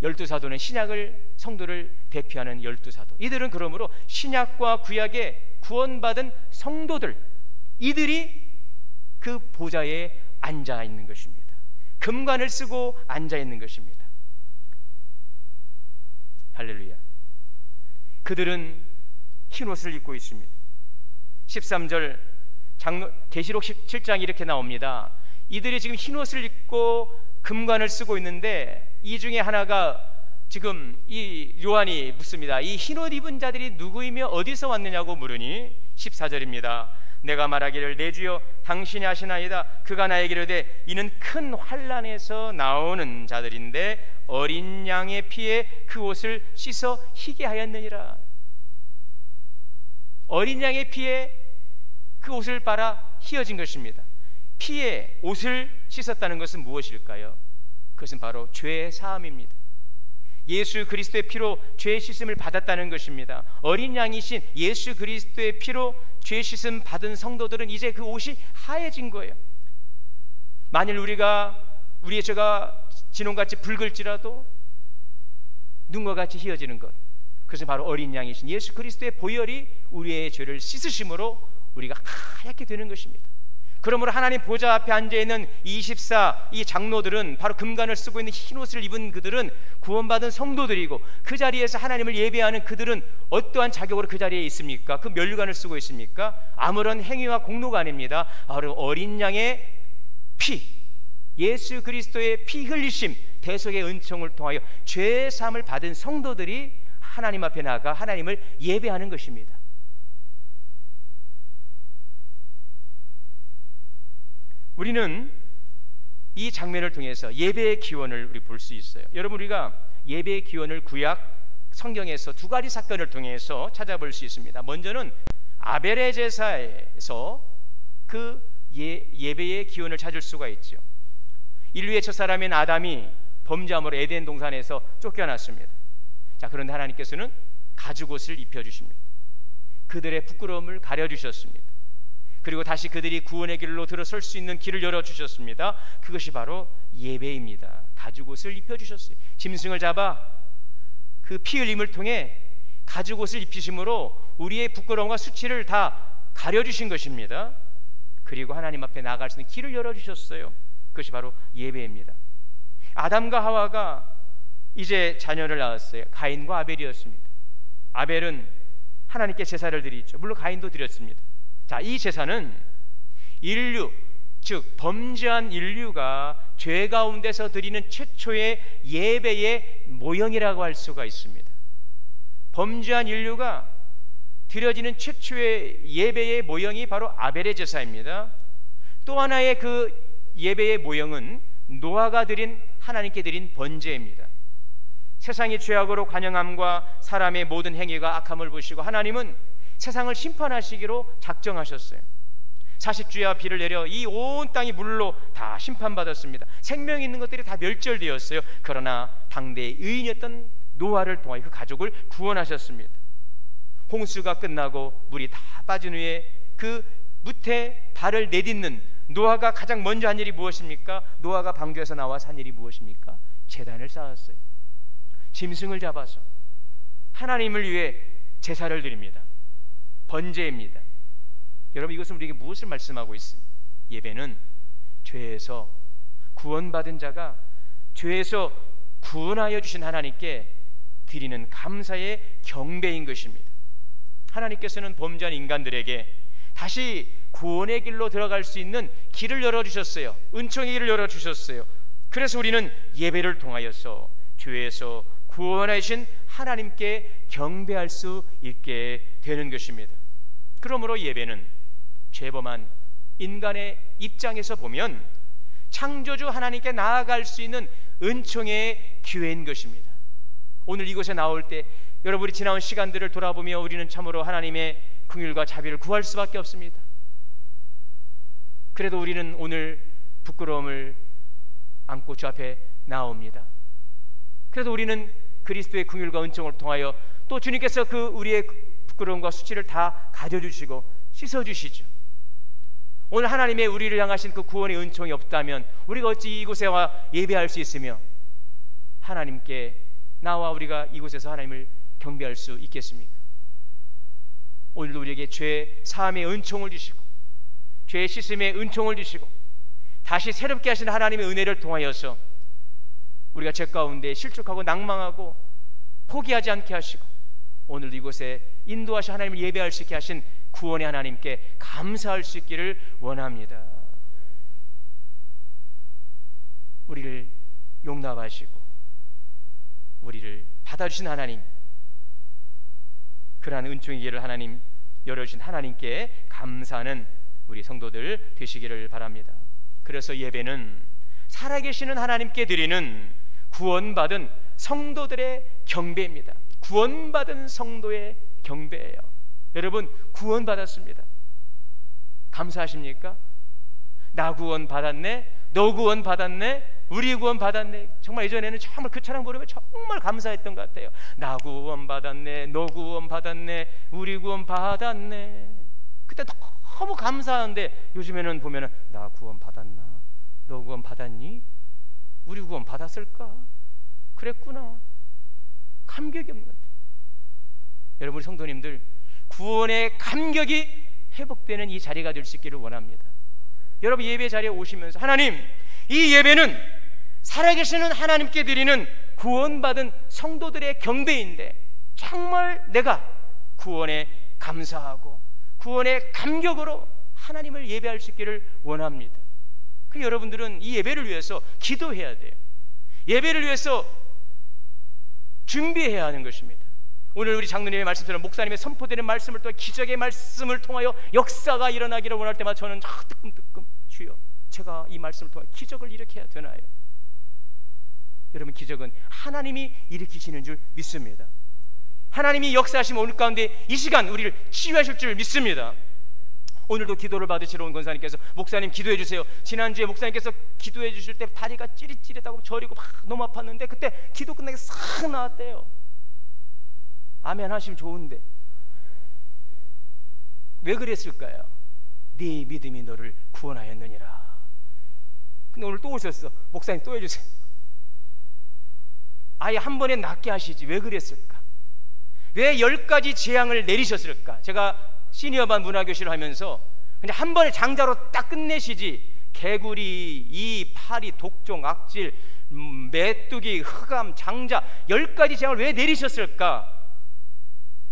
12사도는 신약을 성도를 대표하는 12사도. 이들은 그러므로 신약과 구약의 구원받은 성도들, 이들이 그 보좌에 앉아 있는 것입니다. 금관을 쓰고 앉아 있는 것입니다. 할렐루야. 그들은 흰옷을 입고 있습니다. 13절 계시록 17장이 이렇게 나옵니다. 이들이 지금 흰옷을 입고 금관을 쓰고 있는데 이 중에 하나가 지금 이 요한이 묻습니다. 이 흰옷 입은 자들이 누구이며 어디서 왔느냐고 물으니 14절입니다. 내가 말하기를 내 주여 당신이 하시나이다. 그가 나에게 이르되 이는 큰 환난에서 나오는 자들인데 어린 양의 피에 그 옷을 씻어 희게 하였느니라. 어린 양의 피에 그 옷을 빨아 희어진 것입니다. 피에 옷을 씻었다는 것은 무엇일까요? 그것은 바로 죄의 사함입니다. 예수 그리스도의 피로 죄 씻음을 받았다는 것입니다. 어린 양이신 예수 그리스도의 피로 죄 씻음 받은 성도들은 이제 그 옷이 하얘진 거예요. 만일 우리의 죄가 진홍같이 붉을지라도 눈과 같이 희어지는 것, 그것은 바로 어린 양이신 예수 그리스도의 보혈이 우리의 죄를 씻으심으로 우리가 하얗게 되는 것입니다. 그러므로 하나님 보좌 앞에 앉아있는 24 이 장로들은, 바로 금관을 쓰고 있는 흰옷을 입은 그들은 구원받은 성도들이고, 그 자리에서 하나님을 예배하는 그들은 어떠한 자격으로 그 자리에 있습니까? 그 면류관을 쓰고 있습니까? 아무런 행위와 공로가 아닙니다. 바로 어린 양의 피, 예수 그리스도의 피 흘리심, 대속의 은총을 통하여 죄 사함을 받은 성도들이 하나님 앞에 나가 하나님을 예배하는 것입니다. 우리는 이 장면을 통해서 예배의 기원을 우리 볼 수 있어요. 여러분, 우리가 예배의 기원을 구약 성경에서 두 가지 사건을 통해서 찾아볼 수 있습니다. 먼저는 아벨의 제사에서 그 예배의 기원을 찾을 수가 있죠. 인류의 첫사람인 아담이 범죄함으로 에덴 동산에서 쫓겨났습니다. 자, 그런데 하나님께서는 가죽옷을 입혀주십니다. 그들의 부끄러움을 가려주셨습니다. 그리고 다시 그들이 구원의 길로 들어설 수 있는 길을 열어주셨습니다. 그것이 바로 예배입니다. 가죽옷을 입혀주셨어요. 짐승을 잡아 그 피 흘림을 통해 가죽옷을 입히심으로 우리의 부끄러움과 수치를 다 가려주신 것입니다. 그리고 하나님 앞에 나아갈 수 있는 길을 열어주셨어요. 그것이 바로 예배입니다. 아담과 하와가 이제 자녀를 낳았어요. 가인과 아벨이었습니다. 아벨은 하나님께 제사를 드리죠. 물론 가인도 드렸습니다. 자, 이 제사는 인류, 즉 범죄한 인류가 죄 가운데서 드리는 최초의 예배의 모형이라고 할 수가 있습니다. 범죄한 인류가 드려지는 최초의 예배의 모형이 바로 아벨의 제사입니다. 또 하나의 그 예배의 모형은 노아가 드린, 하나님께 드린 번제입니다. 세상이 죄악으로 관영함과 사람의 모든 행위가 악함을 보시고 하나님은 세상을 심판하시기로 작정하셨어요. 사십주야 비를 내려 이 온 땅이 물로 다 심판받았습니다. 생명 있는 것들이 다 멸절되었어요. 그러나 당대의 의인이었던 노아를 통하여 그 가족을 구원하셨습니다. 홍수가 끝나고 물이 다 빠진 후에 그 무태 발을 내딛는 노아가 가장 먼저 한 일이 무엇입니까? 노아가 방주에서 나와 산 일이 무엇입니까? 제단을 쌓았어요. 짐승을 잡아서 하나님을 위해 제사를 드립니다. 번제입니다. 여러분, 이것은 우리에게 무엇을 말씀하고 있습니까? 예배는 죄에서 구원받은 자가 죄에서 구원하여 주신 하나님께 드리는 감사의 경배인 것입니다. 하나님께서는 범죄한 인간들에게 다시 구원의 길로 들어갈 수 있는 길을 열어주셨어요. 은총의 길을 열어주셨어요. 그래서 우리는 예배를 통하여서 죄에서 구원하신 하나님께 경배할 수 있게 되는 것입니다. 그러므로 예배는 죄범한 인간의 입장에서 보면 창조주 하나님께 나아갈 수 있는 은총의 기회인 것입니다. 오늘 이곳에 나올 때 여러분이 지나온 시간들을 돌아보며 우리는 참으로 하나님의 긍휼과 자비를 구할 수밖에 없습니다. 그래도 우리는 오늘 부끄러움을 안고 주 앞에 나옵니다. 그래서 우리는 그리스도의 긍휼과 은총을 통하여 또 주님께서 그 우리의 부끄러움과 수치를 다 가져주시고 씻어주시죠. 오늘 하나님의 우리를 향하신 그 구원의 은총이 없다면 우리가 어찌 이곳에 와 예배할 수 있으며 하나님께 나와 우리가 이곳에서 하나님을 경배할 수 있겠습니까? 오늘도 우리에게 죄 사함의 은총을 주시고 죄 씻음의 은총을 주시고 다시 새롭게 하신 하나님의 은혜를 통하여서 우리가 죄 가운데 실족하고 낭망하고 포기하지 않게 하시고 오늘 이곳에 인도하신 하나님을 예배할 수 있게 하신 구원의 하나님께 감사할 수 있기를 원합니다. 우리를 용납하시고 우리를 받아주신 하나님, 그러한 은총의 길을 하나님 열어주신 하나님께 감사하는 우리 성도들 되시기를 바랍니다. 그래서 예배는 살아계시는 하나님께 드리는 구원받은 성도들의 경배입니다. 구원받은 성도의 경배예요. 여러분, 구원받았습니다. 감사하십니까? 나 구원받았네? 너 구원받았네? 우리 구원 받았네. 정말 예전에는 정말 그 찬양 부르면 정말 감사했던 것 같아요. 나 구원 받았네, 너 구원 받았네, 우리 구원 받았네. 그때 너무 감사한데 요즘에는 보면은 나 구원 받았나? 너 구원 받았니? 우리 구원 받았을까? 그랬구나. 감격이 없는 것 같아요. 여러분, 우리 성도님들, 구원의 감격이 회복되는 이 자리가 될 수 있기를 원합니다. 여러분, 예배 자리에 오시면서 하나님, 이 예배는 살아계시는 하나님께 드리는 구원받은 성도들의 경배인데 정말 내가 구원에 감사하고 구원의 감격으로 하나님을 예배할 수 있기를 원합니다. 그 여러분들은 이 예배를 위해서 기도해야 돼요. 예배를 위해서 준비해야 하는 것입니다. 오늘 우리 장로님의 말씀처럼 목사님의 선포되는 말씀을 통해 기적의 말씀을 통하여 역사가 일어나기를 원할 때마다 저는 뜨끔뜨끔 주여, 제가 이 말씀을 통해 기적을 일으켜야 되나요? 여러분, 기적은 하나님이 일으키시는 줄 믿습니다. 하나님이 역사하시면 오늘 가운데 이 시간 우리를 치유하실 줄 믿습니다. 오늘도 기도를 받으시러 온 권사님께서 목사님 기도해 주세요. 지난주에 목사님께서 기도해 주실 때 다리가 찌릿찌릿하고 저리고 막 너무 아팠는데 그때 기도 끝나게 싹 나았대요. 아멘 하시면 좋은데 왜 그랬을까요? 네 믿음이 너를 구원하였느니라. 근데 오늘 또 오셨어. 목사님 또 해주세요. 아예 한 번에 낫게 하시지 왜 그랬을까? 왜 10가지 재앙을 내리셨을까? 제가 시니어반 문화교실을 하면서 그냥 한 번에 장자로 딱 끝내시지 개구리, 이, 파리, 독종, 악질, 메뚜기, 흑암, 장자 10가지 재앙을 왜 내리셨을까?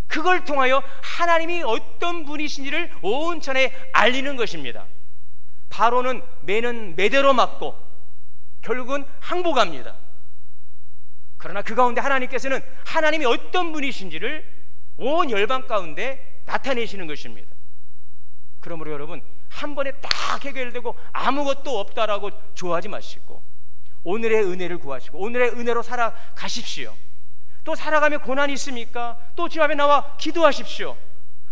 그걸 통하여 하나님이 어떤 분이신지를 온 천하에 알리는 것입니다. 바로는 매는 매대로 맞고 결국은 항복합니다. 그러나 그 가운데 하나님께서는 하나님이 어떤 분이신지를 온 열방 가운데 나타내시는 것입니다. 그러므로 여러분, 한 번에 딱 해결되고 아무것도 없다라고 좋아하지 마시고 오늘의 은혜를 구하시고 오늘의 은혜로 살아가십시오. 또 살아가며 고난이 있습니까? 또 주 앞에 나와 기도하십시오.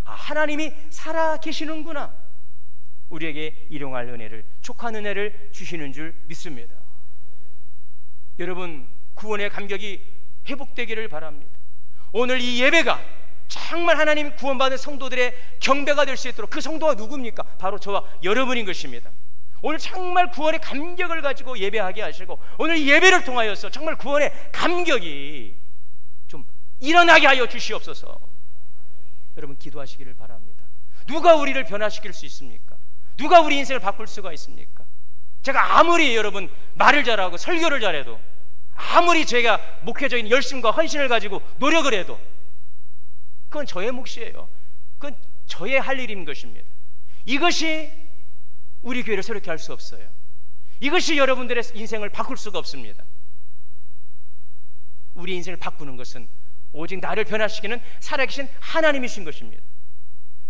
아, 하나님이 살아계시는구나. 우리에게 일용할 은혜를, 촉한 은혜를 주시는 줄 믿습니다. 여러분, 구원의 감격이 회복되기를 바랍니다. 오늘 이 예배가 정말 하나님 구원받은 성도들의 경배가 될 수 있도록, 그 성도가 누굽니까? 바로 저와 여러분인 것입니다. 오늘 정말 구원의 감격을 가지고 예배하게 하시고 오늘 이 예배를 통하여서 정말 구원의 감격이 좀 일어나게 하여 주시옵소서. 여러분, 기도하시기를 바랍니다. 누가 우리를 변화시킬 수 있습니까? 누가 우리 인생을 바꿀 수가 있습니까? 제가 아무리 여러분 말을 잘하고 설교를 잘해도, 아무리 제가 목회적인 열심과 헌신을 가지고 노력을 해도 그건 저의 몫이에요. 그건 저의 할 일인 것입니다. 이것이 우리 교회를 새롭게 할 수 없어요. 이것이 여러분들의 인생을 바꿀 수가 없습니다. 우리 인생을 바꾸는 것은 오직 나를 변화시키는 살아계신 하나님이신 것입니다.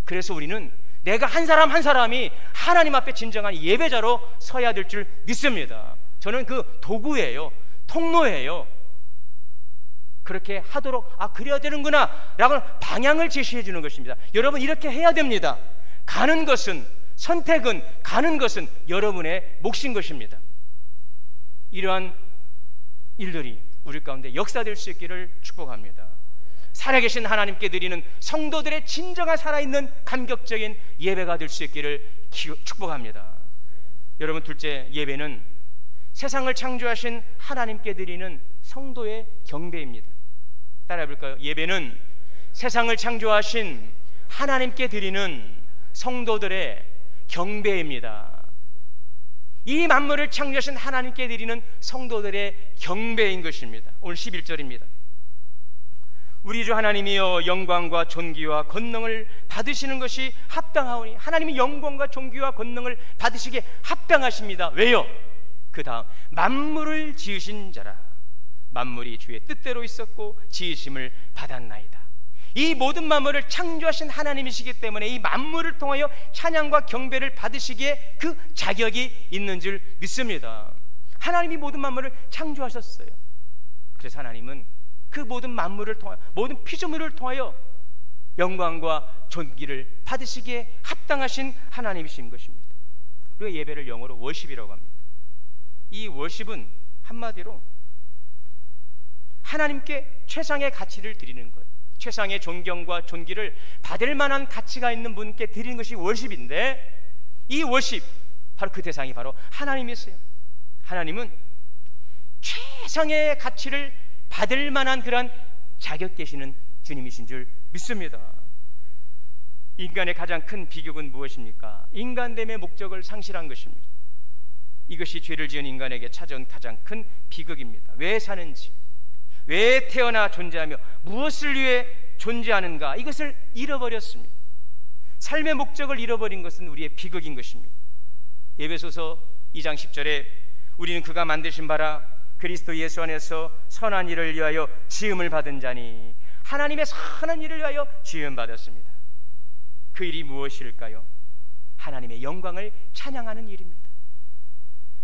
그래서 우리는 내가 한 사람 한 사람이 하나님 앞에 진정한 예배자로 서야 될 줄 믿습니다. 저는 그 도구예요. 통로예요. 그렇게 하도록, 아, 그래야 되는구나 라고 방향을 제시해 주는 것입니다. 여러분, 이렇게 해야 됩니다. 가는 것은, 선택은, 가는 것은 여러분의 몫인 것입니다. 이러한 일들이 우리 가운데 역사될 수 있기를 축복합니다. 살아계신 하나님께 드리는 성도들의 진정한 살아있는 감격적인 예배가 될 수 있기를 축복합니다. 여러분, 둘째 예배는 세상을 창조하신 하나님께 드리는 성도의 경배입니다. 따라해 볼까요? 예배는 세상을 창조하신 하나님께 드리는 성도들의 경배입니다. 이 만물을 창조하신 하나님께 드리는 성도들의 경배인 것입니다. 오늘 11절입니다. 우리 주 하나님이여 영광과 존귀와 권능을 받으시는 것이 합당하오니, 하나님이 영광과 존귀와 권능을 받으시기에 합당하십니다. 왜요? 그 다음, 만물을 지으신 자라. 만물이 주의 뜻대로 있었고 지으심을 받았나이다. 이 모든 만물을 창조하신 하나님이시기 때문에 이 만물을 통하여 찬양과 경배를 받으시기에 그 자격이 있는 줄 믿습니다. 하나님이 모든 만물을 창조하셨어요. 그래서 하나님은 그 모든 만물을 통하여, 모든 피조물을 통하여 영광과 존귀를 받으시기에 합당하신 하나님이신 것입니다. 우리가 예배를 영어로 워십이라고 합니다. 이 워십은 한마디로 하나님께 최상의 가치를 드리는 거예요. 최상의 존경과 존귀를 받을 만한 가치가 있는 분께 드리는 것이 월십인데, 이 월십, 바로 그 대상이 바로 하나님이세요. 하나님은 최상의 가치를 받을 만한 그러한 자격 되시는 주님이신 줄 믿습니다. 인간의 가장 큰 비극은 무엇입니까? 인간됨의 목적을 상실한 것입니다. 이것이 죄를 지은 인간에게 찾아온 가장 큰 비극입니다. 왜 사는지, 왜 태어나 존재하며 무엇을 위해 존재하는가, 이것을 잃어버렸습니다. 삶의 목적을 잃어버린 것은 우리의 비극인 것입니다. 에베소서 2장 10절에 우리는 그가 만드신 바라 그리스도 예수 안에서 선한 일을 위하여 지음을 받은 자니, 하나님의 선한 일을 위하여 지음 받았습니다. 그 일이 무엇일까요? 하나님의 영광을 찬양하는 일입니다.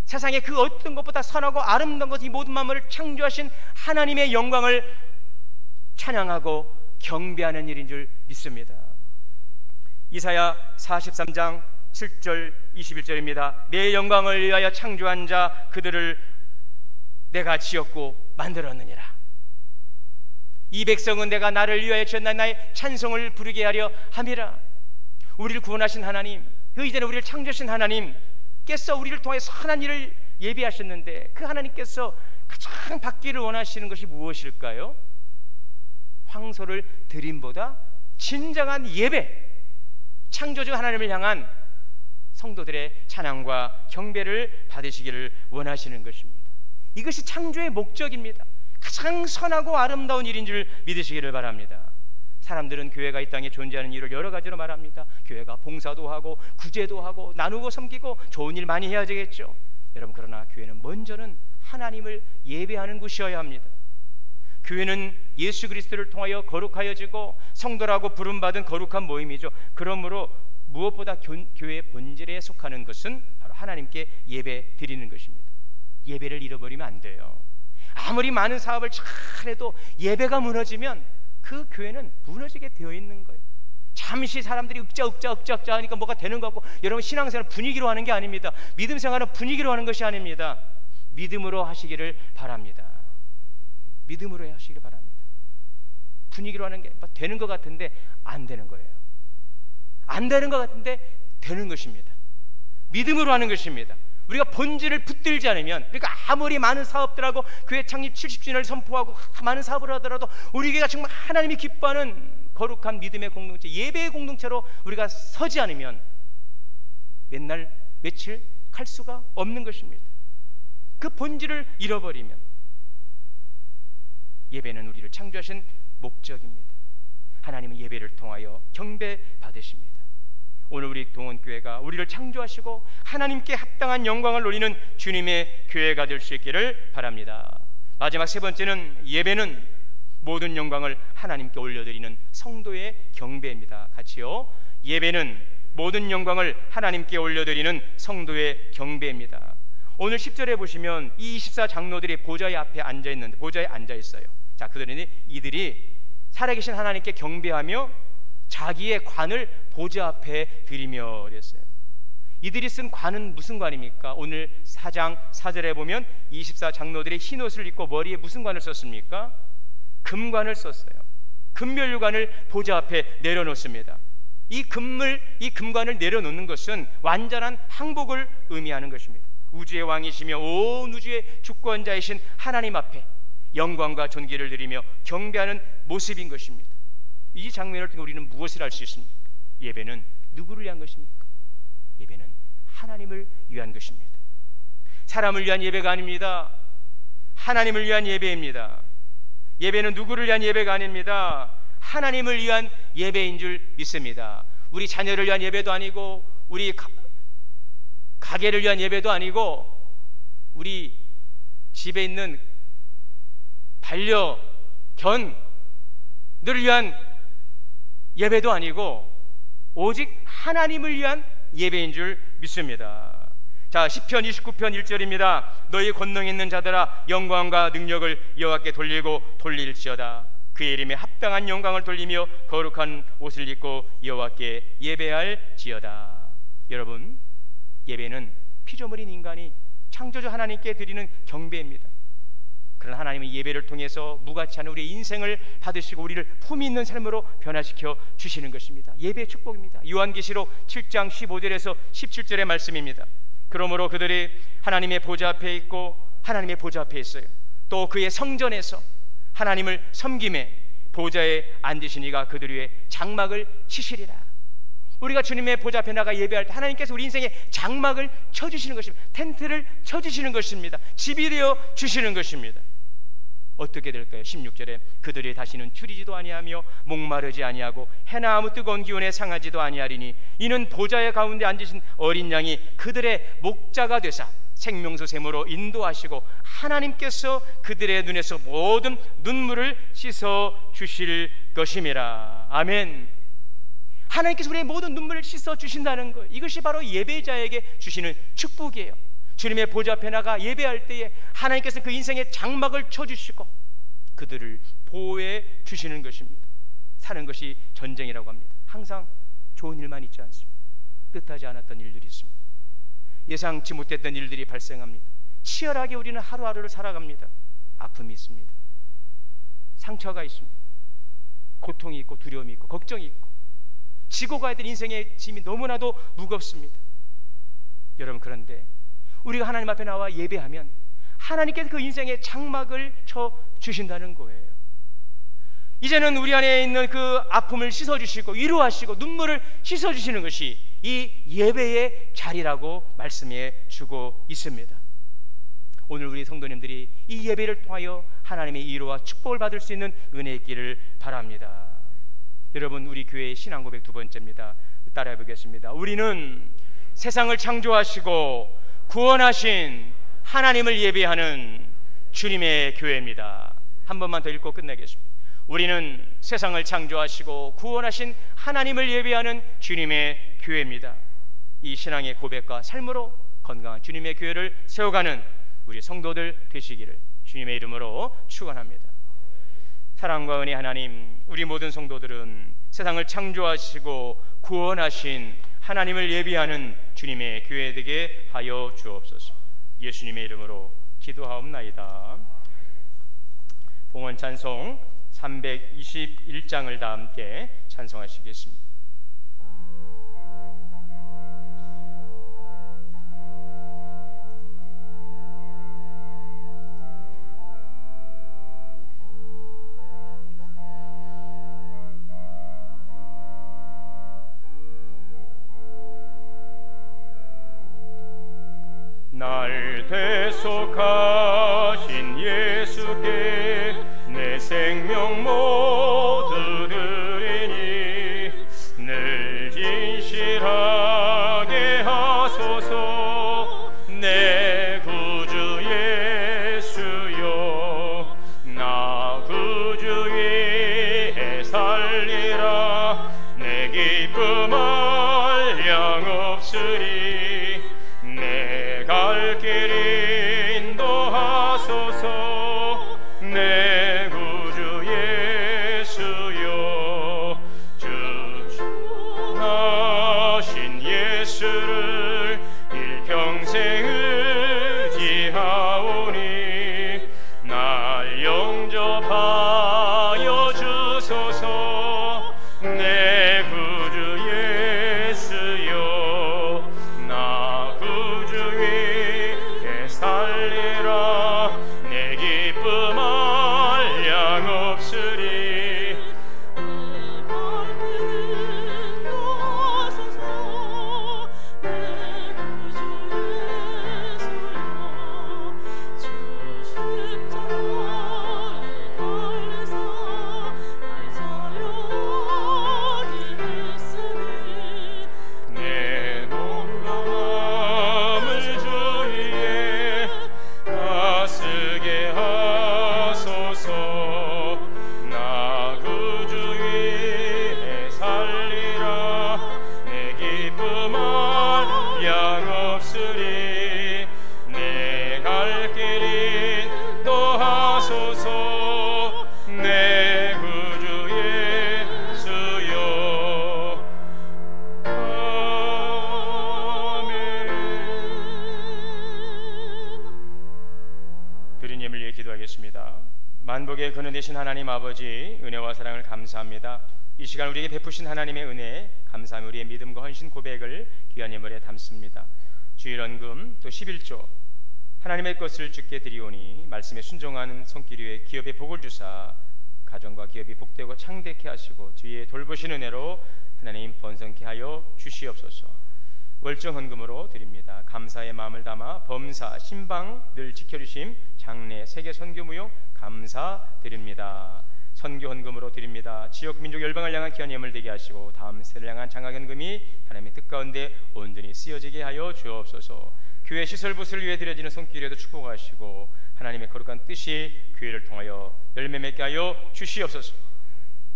세상에 그 어떤 것보다 선하고 아름다운 것, 이 모든 만물을 창조하신 하나님의 영광을 찬양하고 경배하는 일인 줄 믿습니다. 이사야 43장 7절 21절입니다. 내 영광을 위하여 창조한 자 그들을 내가 지었고 만들었느니라. 이 백성은 내가 나를 위하여 지었나 나의 찬송을 부르게 하려 함이라. 우리를 구원하신 하나님, 그 이전에 우리를 창조하신 하나님께서 우리를 통해 선한 일을 예비하셨는데, 그 하나님께서 가장 받기를 원하시는 것이 무엇일까요? 황소를 드림보다 진정한 예배, 창조주 하나님을 향한 성도들의 찬양과 경배를 받으시기를 원하시는 것입니다. 이것이 창조의 목적입니다. 가장 선하고 아름다운 일인 줄 믿으시기를 바랍니다. 사람들은 교회가 이 땅에 존재하는 이유를 여러 가지로 말합니다. 교회가 봉사도 하고 구제도 하고 나누고 섬기고 좋은 일 많이 해야 되겠죠. 여러분, 그러나 교회는 먼저는 하나님을 예배하는 곳이어야 합니다. 교회는 예수 그리스도를 통하여 거룩하여지고 성도라고 부름받은 거룩한 모임이죠. 그러므로 무엇보다 교회의 본질에 속하는 것은 바로 하나님께 예배 드리는 것입니다. 예배를 잃어버리면 안 돼요. 아무리 많은 사업을 잘해도 예배가 무너지면 그 교회는 무너지게 되어 있는 거예요. 잠시 사람들이 윽자 하니까 뭐가 되는 것 같고, 여러분, 신앙생활은 분위기로 하는 게 아닙니다. 믿음 생활은 분위기로 하는 것이 아닙니다. 믿음으로 하시기를 바랍니다. 믿음으로 하시기를 바랍니다. 분위기로 하는 게 되는 것 같은데 안 되는 거예요. 안 되는 것 같은데 되는 것입니다. 믿음으로 하는 것입니다. 우리가 본질을 붙들지 않으면, 그러니까 아무리 많은 사업들하고 교회 창립 70주년을 선포하고 많은 사업을 하더라도 우리 교회가 정말 하나님이 기뻐하는 거룩한 믿음의 공동체, 예배의 공동체로 우리가 서지 않으면 맨날 며칠 갈 수가 없는 것입니다. 그 본질을 잃어버리면, 예배는 우리를 창조하신 목적입니다. 하나님은 예배를 통하여 경배 받으십니다. 오늘 우리 동원교회가 우리를 창조하시고 하나님께 합당한 영광을 올리는 주님의 교회가 될 수 있기를 바랍니다. 마지막 세 번째는, 예배는 모든 영광을 하나님께 올려드리는 성도의 경배입니다. 같이요. 예배는 모든 영광을 하나님께 올려드리는 성도의 경배입니다. 오늘 10절에 보시면 이 24 장로들이 보좌의 앞에 앉아있는데, 보좌에 앉아있어요. 자, 이들이 살아계신 하나님께 경배하며 자기의 관을 보좌 앞에 드리며 그랬어요. 이들이 쓴 관은 무슨 관입니까? 오늘 4장 4절에 보면 24 장로들이 흰 옷을 입고 머리에 무슨 관을 썼습니까? 금관을 썼어요. 금면류관을 보좌 앞에 내려놓습니다. 이 금관을 내려놓는 것은 완전한 항복을 의미하는 것입니다. 우주의 왕이시며 온 우주의 주권자이신 하나님 앞에 영광과 존귀를 드리며 경배하는 모습인 것입니다. 이 장면을 통해 우리는 무엇을 알 수 있습니까? 예배는 누구를 위한 것입니까? 예배는 하나님을 위한 것입니다. 사람을 위한 예배가 아닙니다. 하나님을 위한 예배입니다. 예배는 누구를 위한 예배가 아닙니다. 하나님을 위한 예배인 줄 믿습니다. 우리 자녀를 위한 예배도 아니고, 우리 가게를 위한 예배도 아니고, 우리 집에 있는 반려견을 위한 예배도 아니고, 오직 하나님을 위한 예배인 줄 믿습니다. 자, 시편 29편 1절입니다. 너희 권능 있는 자들아, 영광과 능력을 여호와께 돌리고 돌릴지어다. 그의 이름에 합당한 영광을 돌리며 거룩한 옷을 입고 여호와께 예배할지어다. 여러분, 예배는 피조물인 인간이 창조주 하나님께 드리는 경배입니다. 그런 하나님의 예배를 통해서 무가치 않은 우리의 인생을 받으시고 우리를 품위 있는 삶으로 변화시켜 주시는 것입니다. 예배의 축복입니다. 요한계시록 7장 15절에서 17절의 말씀입니다. 그러므로 그들이 하나님의 보좌 앞에 있고 하나님의 보좌 앞에 있어요. 또 그의 성전에서 하나님을 섬김에 보좌에 앉으신 이가 그들 위에 장막을 치시리라. 우리가 주님의 보좌 앞에 나가 예배할 때 하나님께서 우리 인생에 장막을 쳐주시는 것입니다. 텐트를 쳐주시는 것입니다. 집이 되어 주시는 것입니다. 어떻게 될까요? 16절에 그들이 다시는 줄이지도 아니하며 목마르지 아니하고 해나 아무 뜨거운 기운에 상하지도 아니하리니 이는 보좌의 가운데 앉으신 어린 양이 그들의 목자가 되사 생명수 샘으로 인도하시고 하나님께서 그들의 눈에서 모든 눈물을 씻어 주실 것임이라. 아멘. 하나님께서 우리의 모든 눈물을 씻어 주신다는 것, 이것이 바로 예배자에게 주시는 축복이에요. 주님의 보좌 앞에 나가 예배할 때에 하나님께서 그 인생의 장막을 쳐주시고 그들을 보호해 주시는 것입니다. 사는 것이 전쟁이라고 합니다. 항상 좋은 일만 있지 않습니다. 뜻하지 않았던 일들이 있습니다. 예상치 못했던 일들이 발생합니다. 치열하게 우리는 하루하루를 살아갑니다. 아픔이 있습니다. 상처가 있습니다. 고통이 있고 두려움이 있고 걱정이 있고 지고 가야 될 인생의 짐이 너무나도 무겁습니다. 여러분, 그런데 우리가 하나님 앞에 나와 예배하면 하나님께서 그 인생의 장막을 쳐 주신다는 거예요. 이제는 우리 안에 있는 그 아픔을 씻어주시고 위로하시고 눈물을 씻어주시는 것이 이 예배의 자리라고 말씀해 주고 있습니다. 오늘 우리 성도님들이 이 예배를 통하여 하나님의 위로와 축복을 받을 수 있는 은혜 있기를 바랍니다. 여러분, 우리 교회의 신앙 고백 두 번째입니다. 따라해 보겠습니다. 우리는 세상을 창조하시고 구원하신 하나님을 예배하는 주님의 교회입니다. 한 번만 더 읽고 끝내겠습니다. 우리는 세상을 창조하시고 구원하신 하나님을 예배하는 주님의 교회입니다. 이 신앙의 고백과 삶으로 건강한 주님의 교회를 세워가는 우리 성도들 되시기를 주님의 이름으로 축원합니다. 사랑과 은혜 하나님, 우리 모든 성도들은 세상을 창조하시고 구원하신 하나님을 예배하는 주님의 교회 되게 하여 주옵소서. 예수님의 이름으로 기도하옵나이다. 봉헌 찬송 321장을 다 함께 찬송하시겠습니다. 날 대속하신 예수께 내 생명 모두 드리니 늘 진실하게 하소서. 내 구주 예수여, 나 구주 위에 살리라. 내 기쁨 한량없으리. 갈 길 인도하소서. 내 구주 예수여, 주하신 예수를 일평생 의지하오니 날 영접하여 주소서. 내 구주 예수여, 나 구주 살리라. 내 기쁨 한량없으리. 내 발길은 놓아소서. 내 구주 예수여, 주 십자가를 근원 되신 하나님 아버지, 은혜와 사랑을 감사합니다. 이 시간 우리에게 베푸신 하나님의 은혜, 감사하며 우리의 믿음과 헌신 고백을 귀한 예물에 담습니다. 주일헌금 또 11조 하나님의 것을 주께 드리오니 말씀에 순종하는 손길 위에 기업의 복을 주사 가정과 기업이 복되고 창대케 하시고 뒤에 돌보신 은혜로 하나님 번성케 하여 주시옵소서. 월정 헌금으로 드립니다. 감사의 마음을 담아 범사 신방 늘 지켜주심 장례 세계 선교 무용 감사드립니다. 선교 헌금으로 드립니다. 지역 민족 열방을 향한 귀한 예물 되게 하시고 다음 세대를 향한 장학 헌금이 하나님의 뜻 가운데 온전히 쓰여지게 하여 주옵소서. 교회 시설 부수를 위해 드려지는 손길에도 축복하시고 하나님의 거룩한 뜻이 교회를 통하여 열매 맺게 하여 주시옵소서.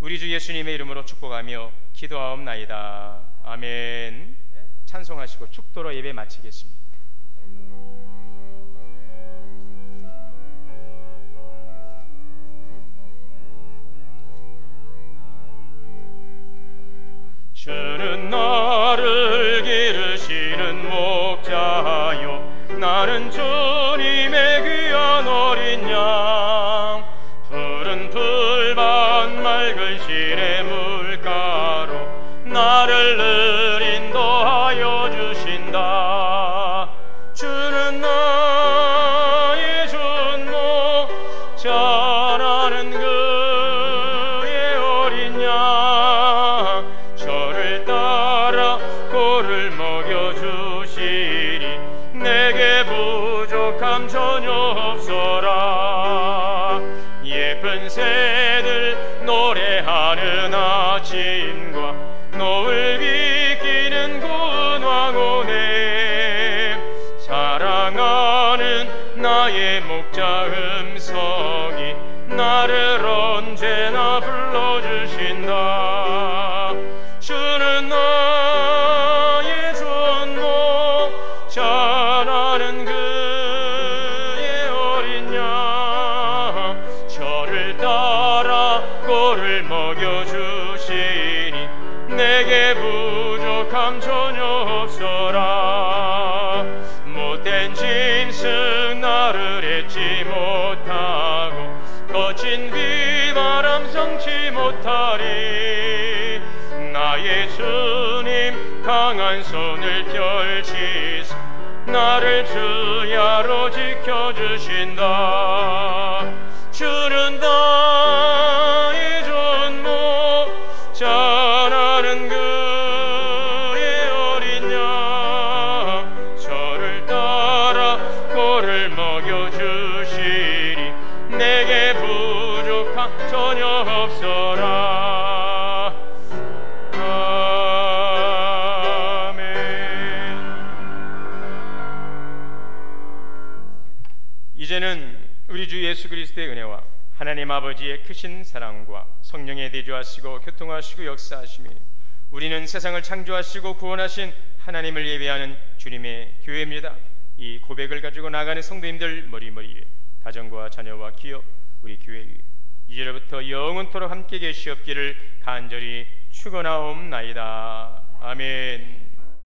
우리 주 예수님의 이름으로 축복하며 기도하옵나이다. 아멘. 찬송하시고 축도로 예배 마치겠습니다. 주는 나를 기르시는 목자요, 나는 주님의 귀한 어린 양. 푸른 풀밭 맑은 시내 물가로 나를 늘 인도하여 주신다. 주는 나의 준목 자라는 그의 어린 양. 저를 따라 꼴을 먹여주시리 내게 부족함 전혀 없어라. 예쁜 새들 노래하는 아침과 노을 비키는 군왕오네. 사랑하는 나의 목자 음성이 나를 언제나 불러주신다. 주는 나의 존목 자라는 그의 어린 양. 저를 따라 꼴을 먹여주시니 내게 부족함 전혀 없어라. 못된 짐승 나를 잊지 못하고 거친 비바람 성치 못하리. 나의 주님 강한 손을 펼치사 나를 주야로 지켜주신다. 주는 나의 존목 자라는 그의 어린 양. 저를 따라 꼴을 먹여주시니 내게 부족함 전혀 없어라. 아멘. 이제는 우리 주 예수 그리스도의 은혜와 하나님 아버지의 크신 사랑과 성령의 대조하시고 교통하시고 역사하심이 우리는 세상을 창조하시고 구원하신 하나님을 예배하는 주님의 교회입니다. 이 고백을 가지고 나가는 성도님들 머리머리에 가정과 자녀와 기업 우리 교회 위에 이제로부터 영원토록 함께 계시옵기를 간절히 축원하옵나이다. 아멘.